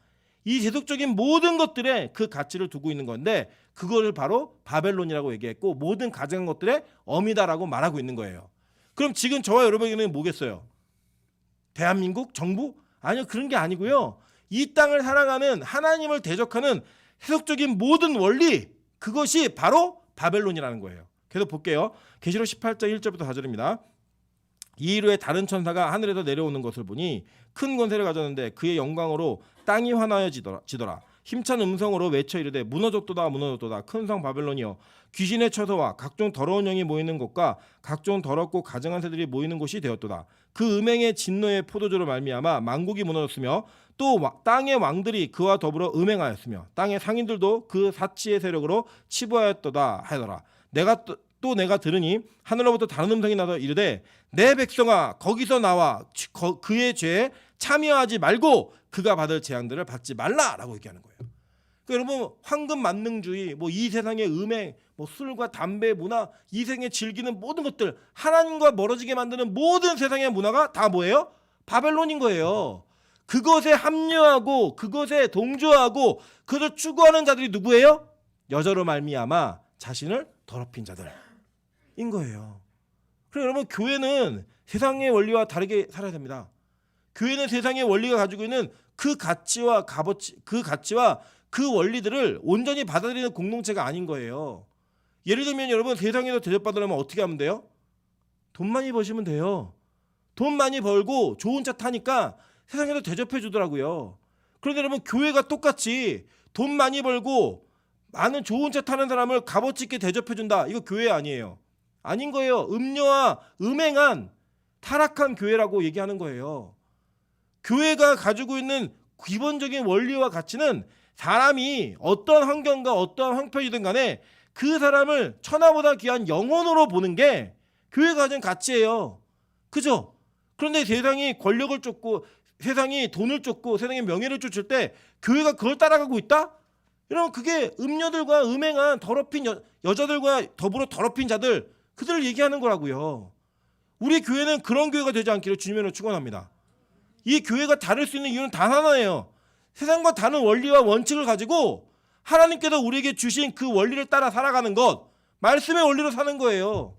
이 세속적인 모든 것들에 그 가치를 두고 있는 건데 그거를 바로 바벨론이라고 얘기했고 모든 가증한 것들의 어미다라고 말하고 있는 거예요. 그럼 지금 저와 여러분에게는 뭐겠어요? 대한민국 정부? 아니요, 그런 게 아니고요. 이 땅을 살아가는 하나님을 대적하는 세속적인 모든 원리, 그것이 바로 바벨론이라는 거예요. 계속 볼게요. 계시록 18장 1절부터 4절입니다. 이일 다른 천사가 하늘에서 내려오는 것을 보니 큰 권세를 가졌는데 그의 영광으로 땅이 환하여지더라. 힘찬 음성으로 외쳐 이르되 무너졌도다 무너졌도다 큰 성 바벨론이여 귀신의 처소와 각종 더러운 영이 모이는 곳과 각종 더럽고 가증한 새들이 모이는 곳이 되었도다. 그 음행의 진노의 포도주로 말미암아 만국이 무너졌으며 또 땅의 왕들이 그와 더불어 음행하였으며 땅의 상인들도 그 사치의 세력으로 치부하였도다 하더라. 내가 들으니 하늘로부터 다른 음성이 나서 이르되 내 백성아 거기서 나와 그의 죄에 참여하지 말고 그가 받을 재앙들을 받지 말라라고 얘기하는 거예요. 그러니까 여러분 황금 만능주의, 뭐 이 세상의 음행, 뭐 술과 담배 문화, 이 세상에 즐기는 모든 것들, 하나님과 멀어지게 만드는 모든 세상의 문화가 다 뭐예요? 바벨론인 거예요. 그것에 합류하고 그것에 동조하고 그것을 추구하는 자들이 누구예요? 여자로 말미암아 자신을 더럽힌 자들인 거예요. 그래서 여러분 교회는 세상의 원리와 다르게 살아야 됩니다. 교회는 세상의 원리가 가지고 있는 그 가치와 그 원리들을 온전히 받아들이는 공동체가 아닌 거예요. 예를 들면 여러분 세상에서 대접받으려면 어떻게 하면 돼요? 돈 많이 버시면 돼요. 돈 많이 벌고 좋은 차 타니까 세상에서 대접해 주더라고요. 그런데 여러분 교회가 똑같이 돈 많이 벌고 많은 좋은 차 타는 사람을 값어치 있게 대접해 준다. 이거 교회 아니에요. 아닌 거예요. 음녀와 음행한 타락한 교회라고 얘기하는 거예요. 교회가 가지고 있는 기본적인 원리와 가치는 사람이 어떤 환경과 어떤 형편이든 간에 그 사람을 천하보다 귀한 영혼으로 보는 게 교회가 가진 가치예요. 그죠? 그런데 세상이 권력을 쫓고 세상이 돈을 쫓고 세상의 명예를 쫓을 때 교회가 그걸 따라가고 있다? 이러면 그게 음녀들과 음행한 더럽힌 여자들과 더불어 더럽힌 자들, 그들을 얘기하는 거라고요. 우리 교회는 그런 교회가 되지 않기를 주님으로 축원합니다. 이 교회가 다를 수 있는 이유는 단 하나예요. 세상과 다른 원리와 원칙을 가지고 하나님께서 우리에게 주신 그 원리를 따라 살아가는 것, 말씀의 원리로 사는 거예요.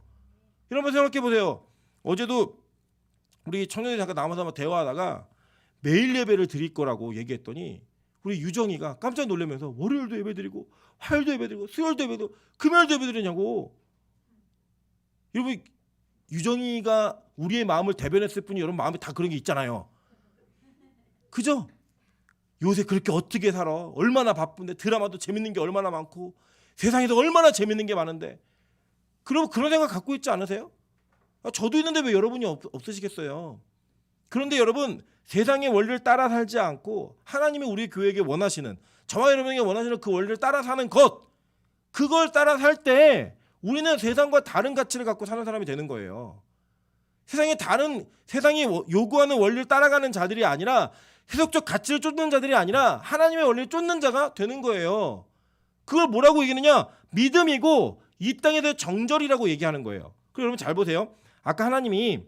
여러분 생각해 보세요. 어제도 우리 청년들이 잠깐 남아서 대화하다가 매일 예배를 드릴 거라고 얘기했더니 우리 유정이가 깜짝 놀라면서 월요일도 예배 드리고 화요일도 예배 드리고 수요일도 예배 드리고 금요일도 예배 드리냐고. 여러분 유정이가 우리의 마음을 대변했을 뿐이 여러분 마음에 다 그런 게 있잖아요. 그죠? 요새 그렇게 어떻게 살아? 얼마나 바쁜데 드라마도 재밌는 게 얼마나 많고 세상에도 얼마나 재밌는 게 많은데 그럼 그런 생각 갖고 있지 않으세요? 저도 있는데 왜 여러분이 없으시겠어요? 그런데 여러분 세상의 원리를 따라 살지 않고 하나님이 우리 교회에게 원하시는, 저와 여러분에게 원하시는 그 원리를 따라 사는 것, 그걸 따라 살 때 우리는 세상과 다른 가치를 갖고 사는 사람이 되는 거예요. 세상이 요구하는 원리를 따라가는 자들이 아니라 세속적 가치를 쫓는 자들이 아니라 하나님의 원리를 쫓는 자가 되는 거예요. 그걸 뭐라고 얘기하느냐? 믿음이고 이 땅에 대해 정절이라고 얘기하는 거예요. 그럼 여러분 잘 보세요. 아까 하나님이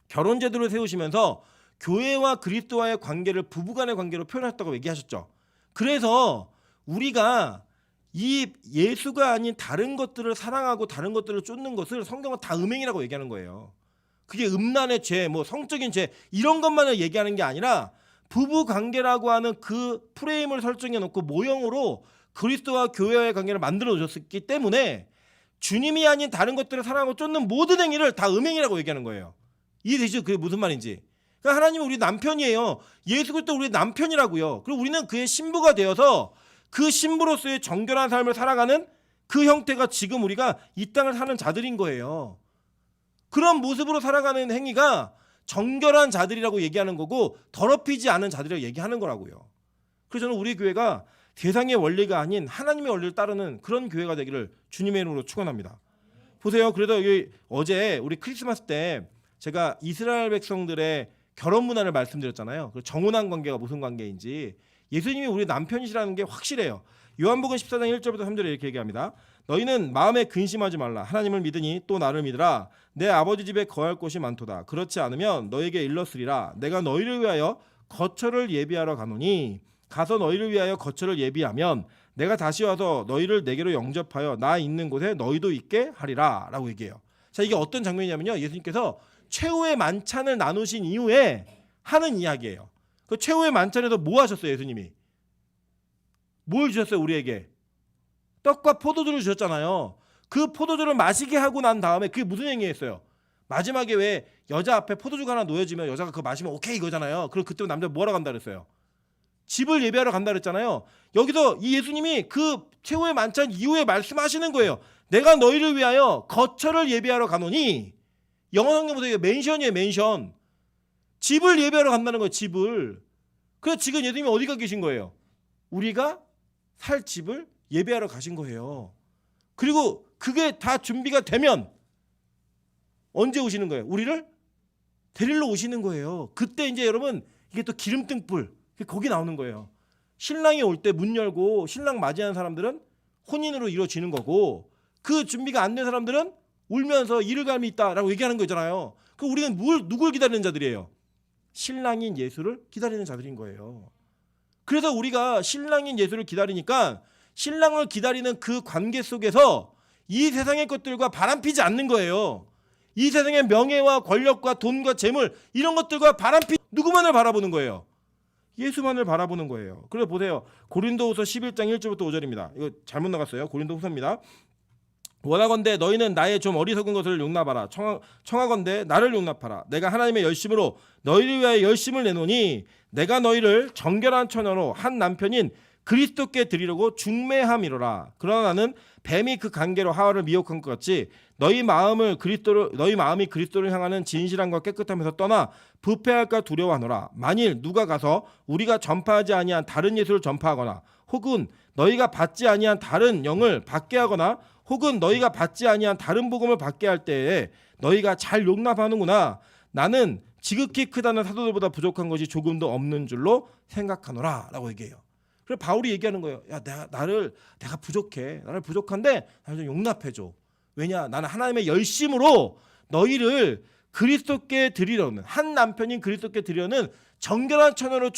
결혼 제도를 세우시면서 교회와 그리스도와의 관계를 부부간의 관계로 표현했다고 얘기하셨죠. 그래서 우리가 이 예수가 아닌 다른 것들을 사랑하고 다른 것들을 쫓는 것을 성경은 다 음행이라고 얘기하는 거예요. 그게 음란의 죄, 뭐 성적인 죄 이런 것만을 얘기하는 게 아니라 부부 관계라고 하는 그 프레임을 설정해 놓고 모형으로 그리스도와 교회와의 관계를 만들어 주셨기 때문에 주님이 아닌 다른 것들을 사랑하고 쫓는 모든 행위를 다 음행이라고 얘기하는 거예요. 이해되시죠? 그게 무슨 말인지. 그러니까 하나님은 우리 남편이에요. 예수 그리스도 우리 남편이라고요. 그리고 우리는 그의 신부가 되어서 그 신부로서의 정결한 삶을 살아가는 그 형태가 지금 우리가 이 땅을 사는 자들인 거예요. 그런 모습으로 살아가는 행위가 정결한 자들이라고 얘기하는 거고 더럽히지 않은 자들이라고 얘기하는 거라고요. 그래서 저는 우리 교회가 세상의 원리가 아닌 하나님의 원리를 따르는 그런 교회가 되기를 주님의 이름으로 축원합니다. 보세요. 그래도 어제 우리 크리스마스 때 제가 이스라엘 백성들의 결혼 문화를 말씀드렸잖아요. 그 정혼한 관계가 무슨 관계인지 예수님이 우리 남편이시라는 게 확실해요. 요한복음 14장 1절부터 3절에 이렇게 얘기합니다. 너희는 마음에 근심하지 말라. 하나님을 믿으니 또 나를 믿으라. 내 아버지 집에 거할 곳이 많도다. 그렇지 않으면 너에게 일렀으리라. 내가 너희를 위하여 거처를 예비하러 가노니 가서 너희를 위하여 거처를 예비하면 내가 다시 와서 너희를 내게로 영접하여 나 있는 곳에 너희도 있게 하리라 라고 얘기해요. 자, 이게 어떤 장면이냐면요, 예수님께서 최후의 만찬을 나누신 이후에 하는 이야기예요. 그 최후의 만찬에서 뭐 하셨어요? 예수님이 뭘 주셨어요? 우리에게 떡과 포도주를 주셨잖아요. 그 포도주를 마시게 하고 난 다음에 그게 무슨 행위였어요? 마지막에 왜 여자 앞에 포도주가 하나 놓여지면 여자가 그거 마시면 오케이 이거잖아요. 그럼 그때 남자 뭐하러 간다 그랬어요? 집을 예배하러 간다 그랬잖아요. 여기서 이 예수님이 그 최후의 만찬 이후에 말씀하시는 거예요. 내가 너희를 위하여 거처를 예배하러 가노니, 영어 성경 보세요. 맨션이에요. 맨션. 집을 예배하러 간다는 거예요. 집을. 그래서 지금 예수님이 어디가 계신 거예요? 우리가 살 집을 예배하러 가신 거예요. 그리고 그게 다 준비가 되면 언제 오시는 거예요? 우리를 데리러 오시는 거예요. 그때 이제 여러분 이게 또 기름등불 거기 나오는 거예요. 신랑이 올 때 문 열고 신랑 맞이하는 사람들은 혼인으로 이루어지는 거고, 그 준비가 안 된 사람들은 울면서 이를 감이 있다라고 얘기하는 거잖아요. 그 우리는 누굴 기다리는 자들이에요? 신랑인 예수를 기다리는 자들인 거예요. 그래서 우리가 신랑인 예수를 기다리니까 신랑을 기다리는 그 관계 속에서 이 세상의 것들과 바람피지 않는 거예요. 이 세상의 명예와 권력과 돈과 재물 이런 것들과 바람피 누구만을 바라보는 거예요? 예수만을 바라보는 거예요. 그래서 보세요. 고린도후서 11장 1절부터 5절입니다. 이거 잘못 나갔어요. 고린도후서입니다. 원하건대 너희는 나의 좀 어리석은 것을 용납하라. 청하건대 나를 용납하라. 내가 하나님의 열심으로 너희를 위하여 열심을 내노니 내가 너희를 정결한 처녀로 한 남편인 그리스도께 드리려고 중매함이로라. 그러나 나는 뱀이 그 관계로 하와를 미혹한 것 같이 너희 마음이 그리스도를 향하는 진실함과 깨끗함에서 떠나 부패할까 두려워하노라. 만일 누가 가서 우리가 전파하지 아니한 다른 예수를 전파하거나 혹은 너희가 받지 아니한 다른 영을 받게 하거나 혹은 너희가 받지 아니한 다른 복음을 받게 할 때에 너희가 잘 용납하는구나. 나는 지극히 크다는 사도들보다 부족한 것이 조금도 없는 줄로 생각하노라 라고 얘기해요. 그래서 바울이 얘기하는 거예요. 야, 내가 부족해. 나를 부족한데 나를 좀 용납해줘. 왜냐? 나는 하나님의 열심으로 너희를 그리스도께 드리려는, 한 남편인 그리스도께 드리려는 정결한 처녀로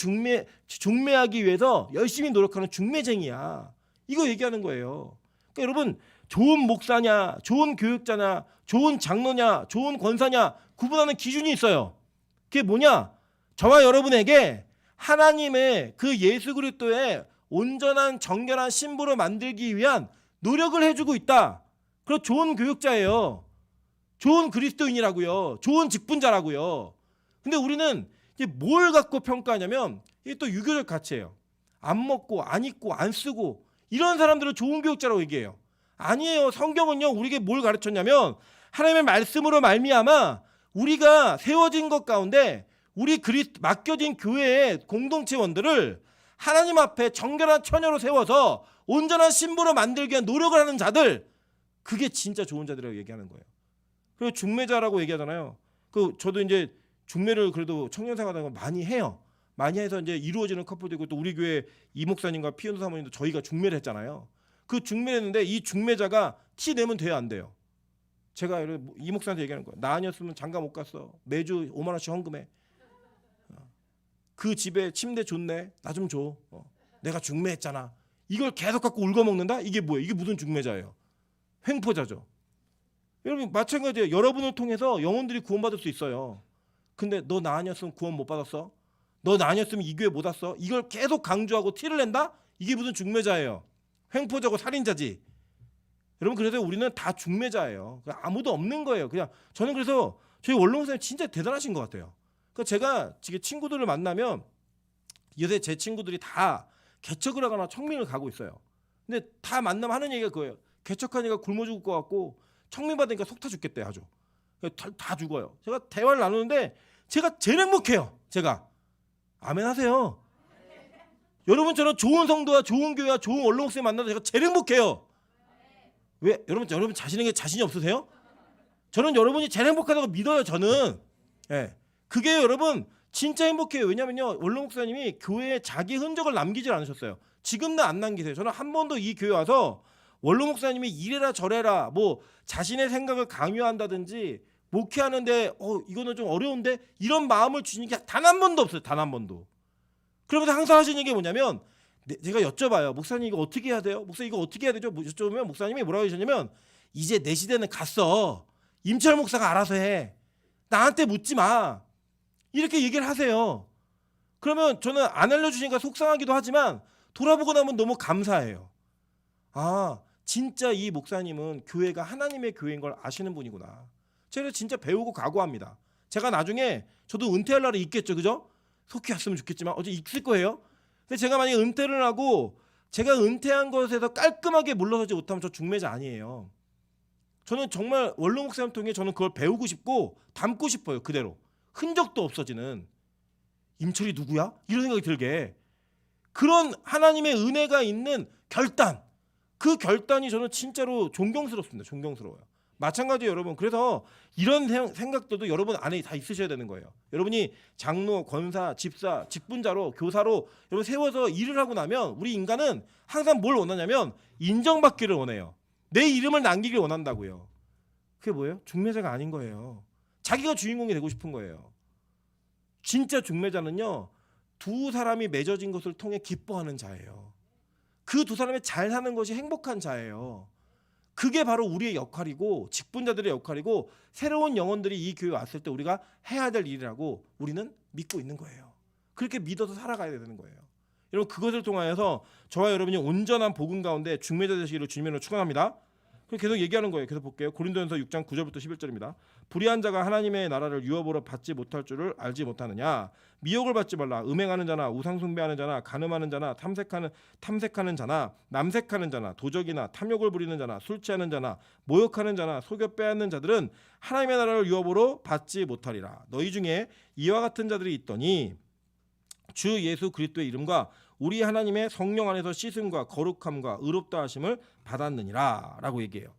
중매하기 위해서 열심히 노력하는 중매쟁이야. 이거 얘기하는 거예요. 그러니까 여러분, 좋은 목사냐, 좋은 교육자냐, 좋은 장로냐, 좋은 권사냐 구분하는 기준이 있어요. 그게 뭐냐? 저와 여러분에게 하나님의 그 예수 그리스도의 온전한 정결한 신부로 만들기 위한 노력을 해주고 있다. 그리고 좋은 교육자예요. 좋은 그리스도인이라고요. 좋은 직분자라고요. 근데 우리는 이제 뭘 갖고 평가하냐면 이게 또 유교적 가치예요. 안 먹고 안 입고 안 쓰고 이런 사람들은 좋은 교육자라고 얘기해요. 아니에요. 성경은요 우리에게 뭘 가르쳤냐면 하나님의 말씀으로 말미암아 우리가 세워진 것 가운데 우리 맡겨진 교회의 공동체원들을 하나님 앞에 정결한 처녀로 세워서 온전한 신부로 만들기 위한 노력을 하는 자들, 그게 진짜 좋은 자들이라고 얘기하는 거예요. 그리고 중매자라고 얘기하잖아요. 저도 이제 중매를 그래도 청년생활하다 많이 해요. 많이 해서 이제 이루어지는 커플도 있고 또 우리 교회 이 목사님과 피은도 사모님도 저희가 중매를 했잖아요. 그 중매를 했는데 이 중매자가 티 내면 돼요, 안 돼요? 제가 이 목사한테 얘기하는 거예요. 나 아니었으면 장가 못 갔어. 매주 5만 원씩 헌금해. 그 집에 침대 좋네. 나 좀 줘. 내가 중매했잖아. 이걸 계속 갖고 울고 먹는다? 이게 뭐예요? 이게 무슨 중매자예요? 횡포자죠. 여러분 마찬가지예요. 여러분을 통해서 영혼들이 구원받을 수 있어요. 근데 너 나 아니었으면 구원 못 받았어? 너 나 아니었으면 이 교회 못 왔어? 이걸 계속 강조하고 티를 낸다? 이게 무슨 중매자예요? 횡포자고 살인자지. 여러분 그래서 우리는 다 중매자예요. 아무도 없는 거예요. 그냥 저는 그래서 저희 원로 목사님 진짜 대단하신 것 같아요. 제가 지금 친구들을 만나면 요새 제 친구들이 다 개척을 하거나 청민을 가고 있어요. 근데 다 만나면 하는 얘기가 그거예요. 개척하니까 굶어 죽을 것 같고 청민 받으니까 속 타 죽겠대 아주. 다 죽어요. 제가 대화를 나누는데 제가 제일 행복해요. 제가 아멘 하세요. 여러분처럼 좋은 성도와 좋은 교회와 좋은 원로 목사님 만나서 제가 제일 행복해요. 왜? 여러분 자신에게 자신이 없으세요? 저는 여러분이 제일 행복하다고 믿어요. 저는. 예. 그게 여러분 진짜 행복해요. 왜냐면요, 원로 목사님이 교회에 자기 흔적을 남기질 않으셨어요. 지금도 안 남기세요. 저는 한 번도 이 교회 와서 원로 목사님이 이래라 저래라 뭐 자신의 생각을 강요한다든지 목회하는데 이거는 좀 어려운데 이런 마음을 주신 게 단 한 번도 없어요. 단 한 번도. 그러면서 항상 하시는 게 뭐냐면, 제가 여쭤봐요. 목사님 이거 어떻게 해야 돼요? 목사님 이거 어떻게 해야 되죠? 여쭤보면 목사님이 뭐라고 하셨냐면, 이제 내 시대는 갔어. 임철 목사가 알아서 해. 나한테 묻지 마. 이렇게 얘기를 하세요. 그러면 저는 안 알려주시니까 속상하기도 하지만 돌아보고 나면 너무 감사해요. 아, 진짜 이 목사님은 교회가 하나님의 교회인 걸 아시는 분이구나. 제가 진짜 배우고 각오합니다. 제가 나중에 저도 은퇴할 날이 있겠죠, 그죠? 속히 왔으면 좋겠지만 어제 있을 거예요. 근데 제가 만약에 은퇴를 하고 제가 은퇴한 것에서 깔끔하게 물러서지 못하면 저 중매자 아니에요. 저는 정말 원로 목사님 통해 저는 그걸 배우고 싶고 담고 싶어요. 그대로 흔적도 없어지는 임철이 누구야? 이런 생각이 들게, 그런 하나님의 은혜가 있는 결단, 그 결단이 저는 진짜로 존경스럽습니다. 존경스러워요. 마찬가지예요, 여러분. 그래서 이런 생각들도 여러분 안에 다 있으셔야 되는 거예요. 여러분이 장로, 권사, 집사, 직분자로, 교사로 여러분 세워서 일을 하고 나면 우리 인간은 항상 뭘 원하냐면 인정받기를 원해요. 내 이름을 남기길 원한다고요. 그게 뭐예요? 중매자가 아닌 거예요. 자기가 주인공이 되고 싶은 거예요. 진짜 중매자는요, 두 사람이 맺어진 것을 통해 기뻐하는 자예요. 그 두 사람이 잘 사는 것이 행복한 자예요. 그게 바로 우리의 역할이고 직분자들의 역할이고 새로운 영혼들이 이 교회에 왔을 때 우리가 해야 될 일이라고 우리는 믿고 있는 거예요. 그렇게 믿어서 살아가야 되는 거예요. 여러분, 그것을 통하여서 저와 여러분이 온전한 복음 가운데 중매자 되시기를 주님으로 축원합니다. 계속 얘기하는 거예요. 계속 볼게요. 고린도전서 6장 9절부터 11절입니다. 불의한 자가 하나님의 나라를 유업으로 받지 못할 줄을 알지 못하느냐. 미혹을 받지 말라. 음행하는 자나 우상 숭배하는 자나 간음하는 자나 탐색하는 자나 남색하는 자나 도적이나 탐욕을 부리는 자나 술 취하는 자나 모욕하는 자나 속여 빼앗는 자들은 하나님의 나라를 유업으로 받지 못하리라. 너희 중에 이와 같은 자들이 있더니 주 예수 그리스도의 이름과 우리 하나님의 성령 안에서 씻음과 거룩함과 의롭다 하심을 받았느니라 라고 얘기해요.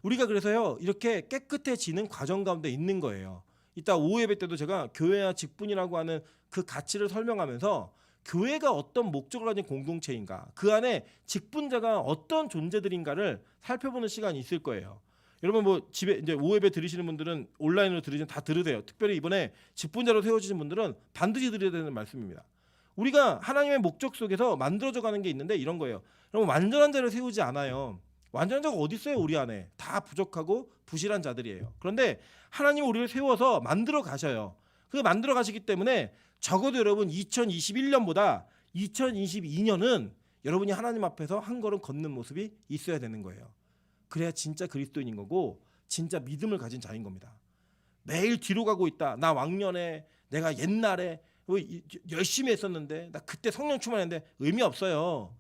우리가 그래서요, 이렇게 깨끗해지는 과정 가운데 있는 거예요. 이따 오후 예배 때도 제가 교회와 직분이라고 하는 그 가치를 설명하면서 교회가 어떤 목적을 가진 공동체인가, 그 안에 직분자가 어떤 존재들인가를 살펴보는 시간이 있을 거예요. 여러분 뭐 집에 이제 오후 예배 들으시는 분들은 온라인으로 들으시면 다 들으세요. 특별히 이번에 직분자로 세워지신 분들은 반드시 들어야 되는 말씀입니다. 우리가 하나님의 목적 속에서 만들어져 가는 게 있는데 이런 거예요. 여러분, 완전한 자를 세우지 않아요. 완전한 자가 어디 있어요? 우리 안에 다 부족하고 부실한 자들이에요. 그런데 하나님은 우리를 세워서 만들어 가셔요. 그 만들어 가시기 때문에 적어도 여러분 2021년보다 2022년은 여러분이 하나님 앞에서 한 걸음 걷는 모습이 있어야 되는 거예요. 그래야 진짜 그리스도인인 거고 진짜 믿음을 가진 자인 겁니다. 매일 뒤로 가고 있다. 나 왕년에 내가 옛날에 열심히 했었는데 나 그때 성령 충만했는데 의미 없어요.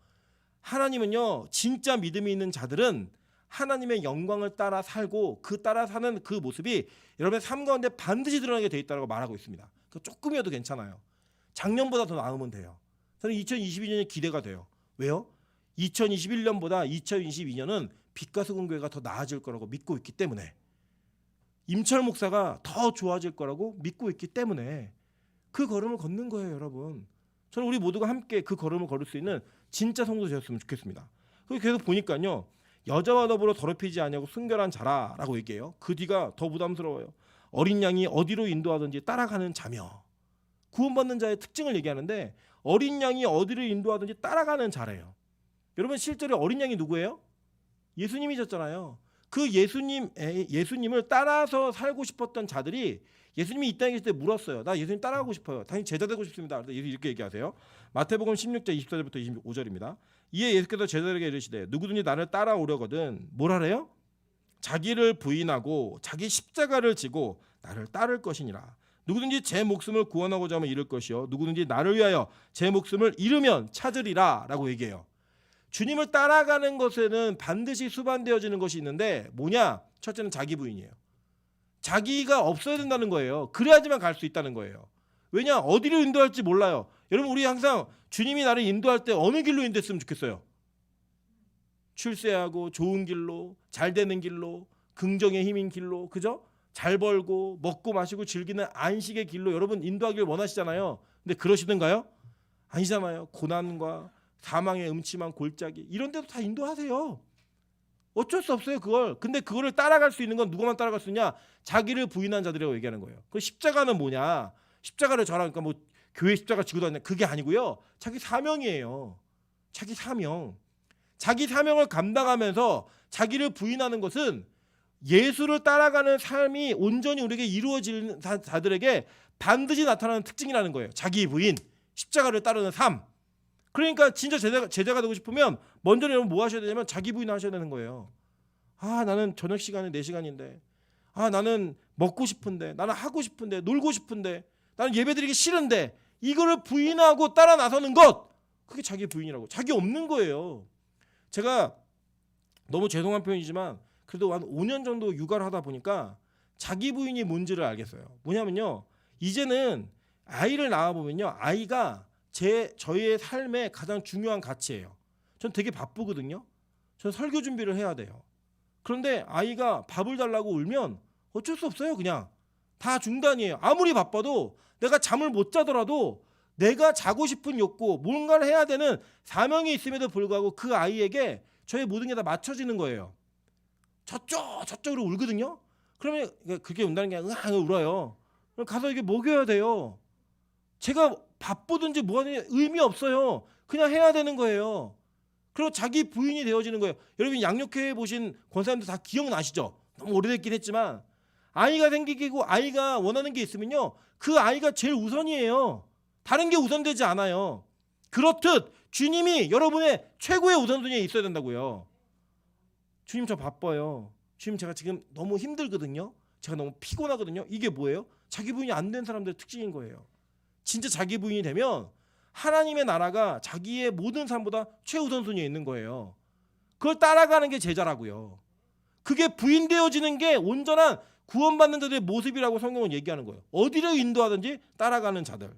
하나님은요, 진짜 믿음이 있는 자들은 하나님의 영광을 따라 살고 그 따라 사는 그 모습이 여러분의 삶 가운데 반드시 드러나게 돼 있다고 말하고 있습니다. 조금이라도 괜찮아요. 작년보다 더 나으면 돼요. 저는 2022년이 기대가 돼요. 왜요? 2021년보다 2022년은 빛과 소금 교회가 더 나아질 거라고 믿고 있기 때문에, 임철 목사가 더 좋아질 거라고 믿고 있기 때문에 그 걸음을 걷는 거예요, 여러분. 저는 우리 모두가 함께 그 걸음을 걸을 수 있는 진짜 성도 되었으면 좋겠습니다. 그래서 계속 보니까요, 여자와 더불어 더럽히지 아니하고 순결한 자라라고 얘기해요. 그 뒤가 더 부담스러워요. 어린 양이 어디로 인도하든지 따라가는 자며. 구원받는 자의 특징을 얘기하는데 어린 양이 어디로 인도하든지 따라가는 자래요. 여러분, 실제로 어린 양이 누구예요? 예수님이셨잖아요. 그 예수님을 따라서 살고 싶었던 자들이 예수님이 이 땅에 계실 때 물었어요. 나 예수님 따라가고 싶어요. 당연히 제자 되고 싶습니다. 그래서 이렇게 얘기하세요. 마태복음 16장 24절부터 25절입니다. 이에 예수께서 제자들에게 이르시되 누구든지 나를 따라오려거든 뭘 하래요? 자기를 부인하고 자기 십자가를 지고 나를 따를 것이니라. 누구든지 제 목숨을 구원하고자 하면 잃을 것이요 누구든지 나를 위하여 제 목숨을 잃으면 찾으리라 라고 얘기해요. 주님을 따라가는 것에는 반드시 수반되어지는 것이 있는데 뭐냐? 첫째는 자기 부인이에요. 자기가 없어야 된다는 거예요. 그래야지만 갈 수 있다는 거예요. 왜냐? 어디로 인도할지 몰라요. 여러분, 우리 항상 주님이 나를 인도할 때 어느 길로 인도했으면 좋겠어요? 출세하고 좋은 길로, 잘 되는 길로, 긍정의 힘인 길로, 그죠? 잘 벌고 먹고 마시고 즐기는 안식의 길로 여러분 인도하길 원하시잖아요. 근데 그러시던가요? 아니잖아요. 고난과 사망의 음침한 골짜기 이런 데도 다 인도하세요. 어쩔 수 없어요 그걸. 근데 그거를 따라갈 수 있는 건 누구만 따라갈 수 있냐? 자기를 부인한 자들이라고 얘기하는 거예요. 그 십자가는 뭐냐? 십자가를 저랑 그러니까 뭐 교회 십자가 지고 다니냐 그게 아니고요. 자기 사명이에요. 자기 사명. 자기 사명을 감당하면서 자기를 부인하는 것은 예수를 따라가는 삶이 온전히 우리에게 이루어지는 자들에게 반드시 나타나는 특징이라는 거예요. 자기 부인, 십자가를 따르는 삶. 그러니까 진짜 제자가 되고 싶으면 먼저 여러분 뭐 하셔야 되냐면 자기 부인 하셔야 되는 거예요. 아 나는 저녁 시간에 4시간인데 아 나는 먹고 싶은데 나는 하고 싶은데 놀고 싶은데 나는 예배드리기 싫은데 이거를 부인하고 따라 나서는 것 그게 자기 부인이라고. 자기 없는 거예요. 제가 너무 죄송한 표현이지만 그래도 한 5년 정도 육아를 하다 보니까 자기 부인이 뭔지를 알겠어요. 뭐냐면요. 이제는 아이를 낳아보면요. 아이가 저희의 삶의 가장 중요한 가치예요. 전 되게 바쁘거든요. 전 설교 준비를 해야 돼요. 그런데 아이가 밥을 달라고 울면 어쩔 수 없어요. 그냥 다 중단이에요. 아무리 바빠도 내가 잠을 못 자더라도 내가 자고 싶은 욕구 뭔가를 해야 되는 사명이 있음에도 불구하고 그 아이에게 저의 모든 게 다 맞춰지는 거예요. 저쪽으로 울거든요. 그러면 그렇게 운다는 게 아니라 울어요. 그럼 가서 이게 먹여야 돼요. 제가 바쁘든지 뭐하든지 의미 없어요. 그냥 해야 되는 거예요. 그리고 자기 부인이 되어지는 거예요. 여러분 양육회 보신 권사님들 다 기억나시죠? 너무 오래됐긴 했지만 아이가 생기고 아이가 원하는 게 있으면요. 그 아이가 제일 우선이에요. 다른 게 우선되지 않아요. 그렇듯 주님이 여러분의 최고의 우선순위에 있어야 된다고요. 주님 저 바빠요. 주님 제가 지금 너무 힘들거든요. 제가 너무 피곤하거든요. 이게 뭐예요? 자기 부인이 안 된 사람들의 특징인 거예요. 진짜 자기 부인이 되면 하나님의 나라가 자기의 모든 삶보다 최우선순위에 있는 거예요. 그걸 따라가는 게 제자라고요. 그게 부인되어지는 게 온전한 구원받는 자들의 모습이라고 성경은 얘기하는 거예요. 어디를 인도하든지 따라가는 자들.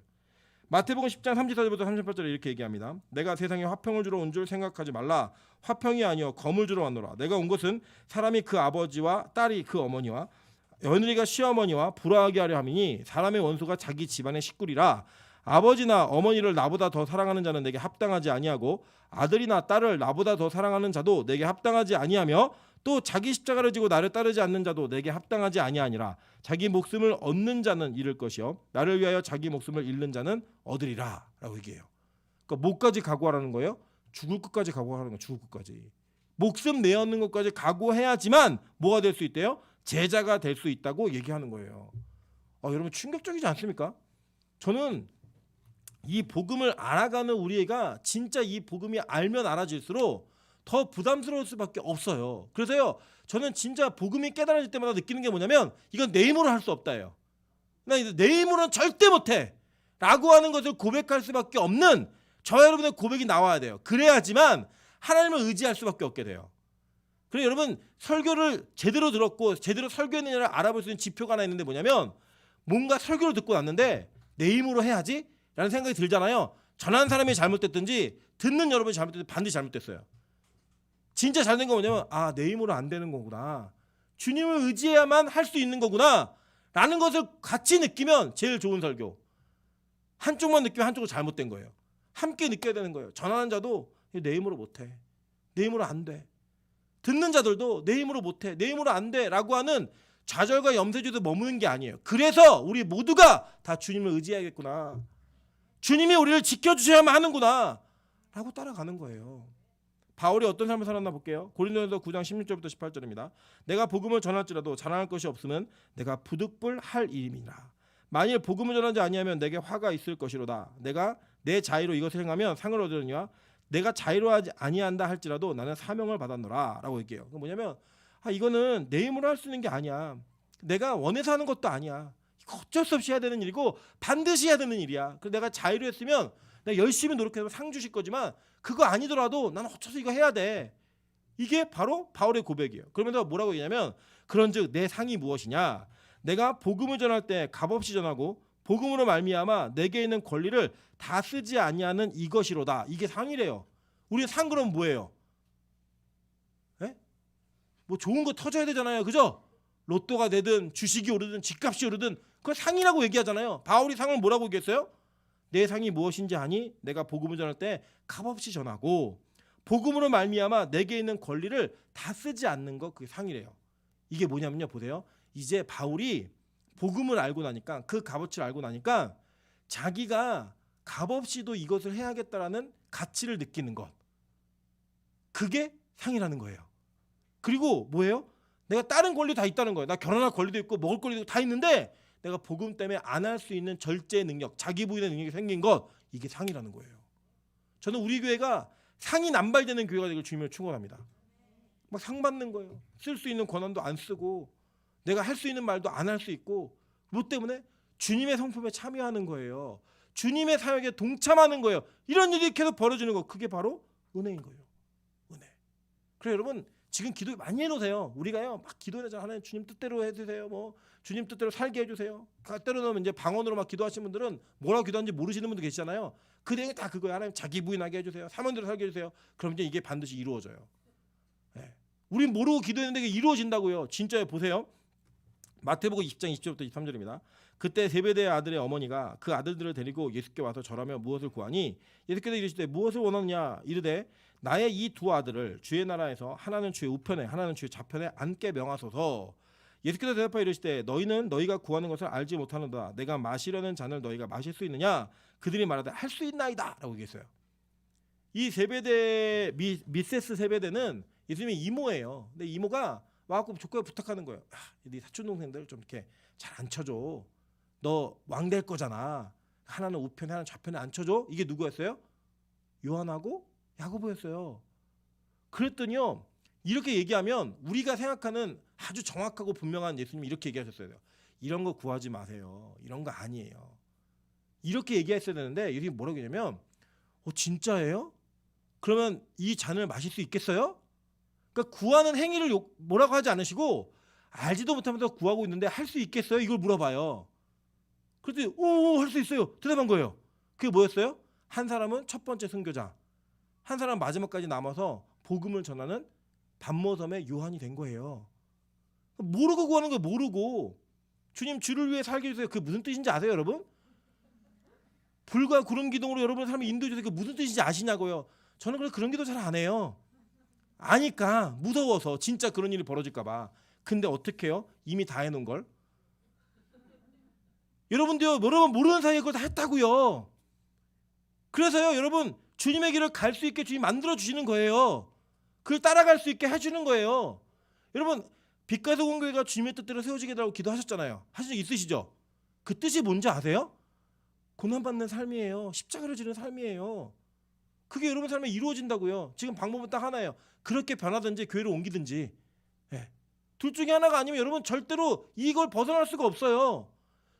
마태복음 10장 34절부터 38절에 이렇게 얘기합니다. 내가 세상에 화평을 주러 온 줄 생각하지 말라. 화평이 아니요 검을 주러 왔노라. 내가 온 것은 사람이 그 아버지와 딸이 그 어머니와 며느리가 시어머니와 불화하게 하려 함이니 사람의 원수가 자기 집안의 식구리라. 아버지나 어머니를 나보다 더 사랑하는 자는 내게 합당하지 아니하고 아들이나 딸을 나보다 더 사랑하는 자도 내게 합당하지 아니하며 또 자기 십자가를 지고 나를 따르지 않는 자도 내게 합당하지 아니하니라. 자기 목숨을 얻는 자는 잃을 것이요 나를 위하여 자기 목숨을 잃는 자는 얻으리라 라고 얘기해요. 그러니까 뭐까지 각오하라는 거예요? 죽을 것까지 각오하는 거예요. 죽을 것까지. 목숨 내어놓는 것까지 각오해야지만 뭐가 될 수 있대요? 제자가 될 수 있다고 얘기하는 거예요. 여러분 충격적이지 않습니까? 저는 이 복음을 알아가는 우리가 진짜 이 복음이 알면 알아질수록 더 부담스러울 수밖에 없어요. 그래서요 저는 진짜 복음이 깨달아질 때마다 느끼는 게 뭐냐면 이건 내 힘으로 할 수 없다예요. 내 힘으로는 절대 못해 라고 하는 것을 고백할 수밖에 없는 저와 여러분의 고백이 나와야 돼요. 그래야지만 하나님을 의지할 수밖에 없게 돼요. 그래서 여러분 설교를 제대로 들었고 제대로 설교했느냐를 알아볼 수 있는 지표가 하나 있는데 뭐냐면 뭔가 설교를 듣고 났는데 내 힘으로 해야지 라는 생각이 들잖아요. 전하는 사람이 잘못됐든지 듣는 여러분이 잘못됐든지 반드시 잘못됐어요. 진짜 잘된 거 뭐냐면 내 힘으로 안 되는 거구나. 주님을 의지해야만 할 수 있는 거구나 라는 것을 같이 느끼면 제일 좋은 설교. 한쪽만 느끼면 한쪽은 잘못된 거예요. 함께 느껴야 되는 거예요. 전하는 자도 내 힘으로 못해. 내 힘으로 안 돼. 듣는 자들도 내 힘으로 못해. 내 힘으로 안 돼 라고 하는 좌절과 염세주도 머무는 게 아니에요. 그래서 우리 모두가 다 주님을 의지해야겠구나. 주님이 우리를 지켜주셔야만 하는구나 라고 따라가는 거예요. 바울이 어떤 삶을 살았나 볼게요. 고린도전서 9장 16절부터 18절입니다. 내가 복음을 전할지라도 자랑할 것이 없으면 내가 부득불할 일임이라. 만일 복음을 전하지 아니하면 내게 화가 있을 것이로다. 내가 내 자의로 이것을 행하면 상을 얻으려니와 내가 자의로하지 아니한다 할지라도 나는 사명을 받았노라 라고 얘기해요. 그게 뭐냐면 이거는 내 힘으로 할 수 있는 게 아니야. 내가 원해서 하는 것도 아니야. 이거 어쩔 수 없이 해야 되는 일이고 반드시 해야 되는 일이야. 그래서 내가 자의로 했으면 내가 열심히 노력해서 상 주실 거지만 그거 아니더라도 나는 어쩌서 이거 해야 돼. 이게 바로 바울의 고백이에요. 그러면서 뭐라고 얘기냐면 그런즉 내 상이 무엇이냐. 내가 복음을 전할 때 값없이 전하고 복음으로 말미암아 내게 있는 권리를 다 쓰지 아니하는 이것이로다. 이게 상이래요. 우리 상 그럼 뭐예요? 뭐 좋은 거 터져야 되잖아요. 그죠? 로또가 되든 주식이 오르든 집값이 오르든 그걸 상이라고 얘기하잖아요. 바울이 상을 뭐라고 얘기했어요? 내 상이 무엇인지 아니? 내가 복음을 전할 때 값없이 전하고 복음으로 말미암아 내게 있는 권리를 다 쓰지 않는 거, 그게 상이래요. 이게 뭐냐면요, 보세요. 이제 바울이 복음을 알고 나니까, 그 값어치를 알고 나니까 자기가 값없이도 이것을 해야겠다라는 가치를 느끼는 것, 그게 상이라는 거예요. 그리고 뭐예요? 내가 다른 권리 다 있다는 거예요. 나 결혼할 권리도 있고 먹을 권리도 다 있는데 내가 복음 때문에 안 할 수 있는 절제 능력, 자기 부인의 능력이 생긴 것, 이게 상이라는 거예요. 저는 우리 교회가 상이 남발되는 교회가 되길 주님을 축원합니다. 막 상 받는 거예요. 쓸 수 있는 권한도 안 쓰고 내가 할 수 있는 말도 안 할 수 있고, 뭐 때문에? 주님의 성품에 참여하는 거예요. 주님의 사역에 동참하는 거예요. 이런 일이 계속 벌어지는 거, 그게 바로 은혜인 거예요. 은혜. 그래서 여러분 지금 기도 많이 해놓으세요. 우리가요 막 기도하잖아요. 하나님 주님 뜻대로 해주세요. 뭐 주님 뜻대로 살게 해주세요. 때로는 이제 방언으로 막 기도하시는 분들은 뭐라고 기도하는지 모르시는 분도 계시잖아요. 그 내용이 다 그거예요. 하나님 자기 부인하게 해주세요. 사명대로 살게 해주세요. 그럼 이제 이게 반드시 이루어져요. 네. 우린 모르고 기도했는데 이게 이루어진다고요. 진짜요. 보세요. 마태복음 20장 20절부터 23절입니다. 그때 세베대의 아들의 어머니가 그 아들들을 데리고 예수께 와서 절하며 무엇을 구하니 예수께서 이르시되 무엇을 원하느냐 이르되 나의 이 두 아들을 주의 나라에서 하나는 주의 우편에 하나는 주의 좌편에 앉게 명하소서. 예수께서 대답하여 이르시되 너희는 너희가 구하는 것을 알지 못하는도다. 내가 마시려는 잔을 너희가 마실 수 있느냐? 그들이 말하되 할 수 있나이다 라고 얘기했어요. 이 세베대 미세스 세베대는 예수님의 이모예요. 근데 이모가 와갖고 조건을 부탁하는 거예요. 네 사촌 동생들 좀 이렇게 잘 앉혀줘. 너 왕 될 거잖아. 하나는 우편에 하나는 좌편에 앉혀줘. 이게 누구였어요? 요한하고 야고보였어요. 그랬더니요 이렇게 얘기하면 우리가 생각하는 아주 정확하고 분명한 예수님이 이렇게 얘기하셨어요. 이런 거 구하지 마세요. 이런 거 아니에요. 이렇게 얘기했어야 되는데 예수님이 뭐라고 했냐면 진짜예요? 그러면 이 잔을 마실 수 있겠어요? 그러니까 구하는 행위를 뭐라고 하지 않으시고 알지도 못하면서 구하고 있는데 할 수 있겠어요? 이걸 물어봐요. 그랬더니 할 수 있어요. 대답한 거예요. 그게 뭐였어요? 한 사람은 첫 번째 선교자, 한 사람은 마지막까지 남아서 복음을 전하는 반모섬의 요한이 된 거예요. 모르고 구하는 거 모르고 주님 주를 위해 살게 해주세요. 그게 무슨 뜻인지 아세요, 여러분? 불과 구름 기둥으로 여러분의 삶을 인도해 주세요. 그게 무슨 뜻인지 아시냐고요? 저는 그런 기도 잘 안 해요. 아니까 무서워서 진짜 그런 일이 벌어질까 봐. 근데 어떻게 해요? 이미 다 해놓은 걸. 여러분도요, 여러분 모르는 사이에 그걸 다 했다고요. 그래서요, 여러분 주님의 길을 갈 수 있게 주님 만들어 주시는 거예요. 그걸 따라갈 수 있게 해주는 거예요. 여러분 빛가서 공교회가 주님의 뜻대로 세워지게 달라고 기도하셨잖아요. 하신 적 있으시죠? 그 뜻이 뭔지 아세요? 고난받는 삶이에요. 십자가를 지는 삶이에요. 그게 여러분 삶에 이루어진다고요. 지금 방법은 딱 하나예요. 그렇게 변하든지 교회를 옮기든지. 네. 둘 중에 하나가 아니면 여러분 절대로 이걸 벗어날 수가 없어요.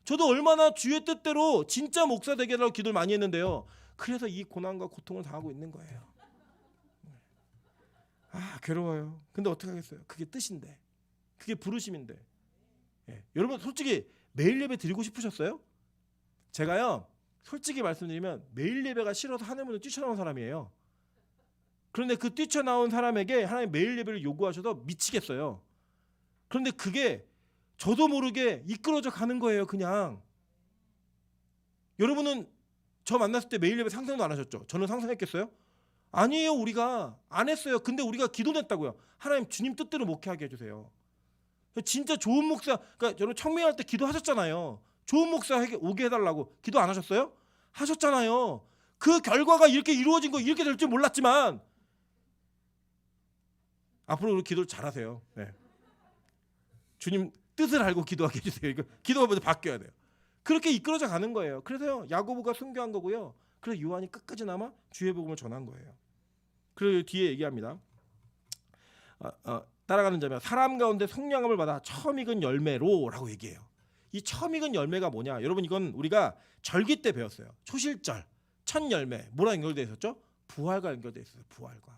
저도 얼마나 주의 뜻대로 진짜 목사 되게 해달라고 기도를 많이 했는데요. 그래서 이 고난과 고통을 당하고 있는 거예요. 괴로워요. 근데 어떻게 하겠어요? 그게 뜻인데, 그게 부르심인데. 예. 여러분 솔직히 매일 예배 드리고 싶으셨어요? 제가요 솔직히 말씀드리면 매일 예배가 싫어서 하늘문을 뛰쳐나온 사람이에요. 그런데 그 뛰쳐나온 사람에게 하나님 매일 예배를 요구하셔서 미치겠어요. 그런데 그게 저도 모르게 이끌어져 가는 거예요. 그냥. 여러분은 저 만났을 때 매일 예배 상상도 안 하셨죠? 저는 상상했겠어요? 아니에요. 우리가 안 했어요. 근데 우리가 기도냈다고요. 하나님 주님 뜻대로 목회하게 해주세요. 진짜 좋은 목사, 그러니까 여러분 청명할 때 기도하셨잖아요. 좋은 목사 오게 해달라고 기도 안 하셨어요? 하셨잖아요. 그 결과가 이렇게 이루어진 거 이렇게 될 줄 몰랐지만 앞으로 우리 기도를 잘하세요. 네. 주님 뜻을 알고 기도하게 해주세요. 이거 기도가 먼저 바뀌어야 돼요. 그렇게 이끌어져 가는 거예요. 그래서요 야고보가 순교한 거고요. 그래서 요한이 끝까지 남아 주의 복음을 전한 거예요. 그리고 뒤에 얘기합니다. 따라가는 자면 사람 가운데 성령함을 받아 처음 익은 열매로라고 얘기해요. 이 처음 익은 열매가 뭐냐? 여러분 이건 우리가 절기 때 배웠어요. 초실절, 첫 열매 뭐랑 연결되어 있었죠? 부활과 연결되어 있어요. 부활과.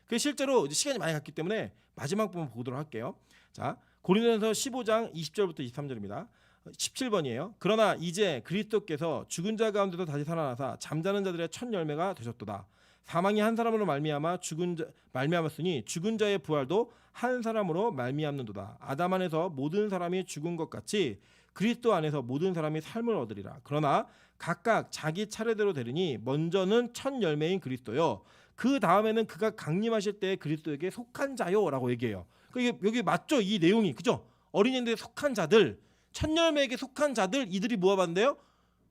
그 실제로 이제 시간이 많이 갔기 때문에 마지막 부분 보도록 할게요. 자, 고린도전서 15장 20절부터 23절입니다. 17번이에요. 그러나 이제 그리스도께서 죽은 자 가운데서 다시 살아나사 잠자는 자들의 첫 열매가 되셨도다. 사망이 한 사람으로 말미암았으니 죽은 자의 부활도 한 사람으로 말미암는도다. 아담 안에서 모든 사람이 죽은 것 같이 그리스도 안에서 모든 사람이 삶을 얻으리라. 그러나 각각 자기 차례대로 되리니 먼저는 첫 열매인 그리스도요. 그 다음에는 그가 강림하실 때 그리스도에게 속한 자요라고 얘기해요. 그러니까 여기 맞죠? 이 내용이 그죠? 어린이들에 속한 자들, 첫 열매에게 속한 자들, 이들이 뭐 받는데요?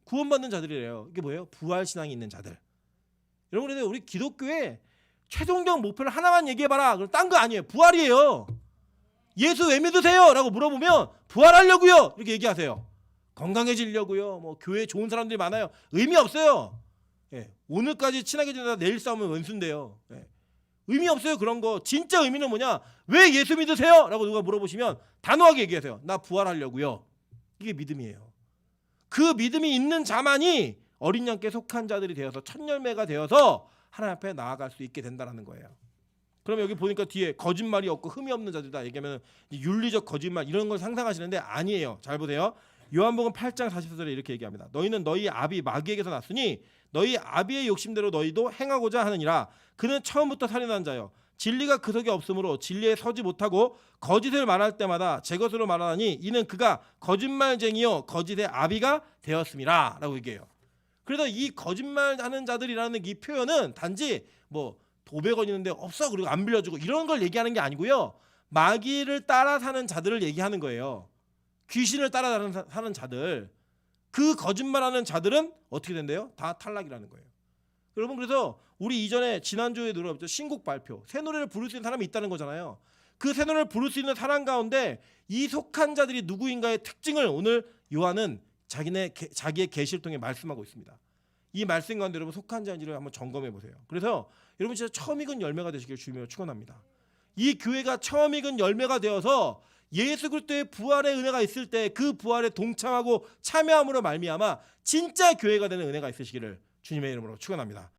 구원받는 자들이래요. 이게 뭐예요? 부활 신앙이 있는 자들. 여러분, 그런데 우리 기독교의 최종적 목표를 하나만 얘기해봐라. 그럼 딴 거 아니에요. 부활이에요. 예수 왜 믿으세요? 라고 물어보면 부활하려고요. 이렇게 얘기하세요. 건강해지려고요. 뭐 교회에 좋은 사람들이 많아요. 의미 없어요. 예, 오늘까지 친하게 지내다 내일 싸우면 원수인데요. 예, 의미 없어요. 그런 거. 진짜 의미는 뭐냐? 왜 예수 믿으세요? 라고 누가 물어보시면 단호하게 얘기하세요. 나 부활하려고요. 이게 믿음이에요. 그 믿음이 있는 자만이 어린 양께 속한 자들이 되어서 첫 열매가 되어서 하나님 앞에 나아갈 수 있게 된다는 거예요. 그러면 여기 보니까 뒤에 거짓말이 없고 흠이 없는 자들이다 얘기하면 윤리적 거짓말 이런 걸 상상하시는데 아니에요. 잘 보세요. 요한복음 8장 44절에 이렇게 얘기합니다. 너희는 너희 아비 마귀에게서 났으니 너희 아비의 욕심대로 너희도 행하고자 하느니라. 그는 처음부터 살인한 자요. 진리가 그 속에 없으므로 진리에 서지 못하고 거짓을 말할 때마다 제 것으로 말하니 이는 그가 거짓말쟁이요 거짓의 아비가 되었음이라 라고 얘기해요. 그래서 이 거짓말하는 자들이라는 이 표현은 단지 뭐 도백원 있는데 없어 그리고 안 빌려주고 이런 걸 얘기하는 게 아니고요. 마귀를 따라 사는 자들을 얘기하는 거예요. 귀신을 따라 사는 자들. 그 거짓말하는 자들은 어떻게 된대요? 다 탈락이라는 거예요. 여러분, 그래서 우리 이전에 지난주에 들어봤죠. 신곡 발표. 새 노래를 부를 수 있는 사람이 있다는 거잖아요. 그 새 노래를 부를 수 있는 사람 가운데 이 속한 자들이 누구인가의 특징을 오늘 요한은 자기의 계시를 통해 말씀하고 있습니다. 이 말씀 가운데 여러분 속한 자인지를 한번 점검해 보세요. 그래서 여러분 진짜 처음 익은 열매가 되시길 주님으로 축원합니다. 이 교회가 처음 익은 열매가 되어서 예수 그리스도의 부활의 은혜가 있을 때 그 부활에 동참하고 참여함으로 말미암아 진짜 교회가 되는 은혜가 있으시기를 주님의 이름으로 축원합니다.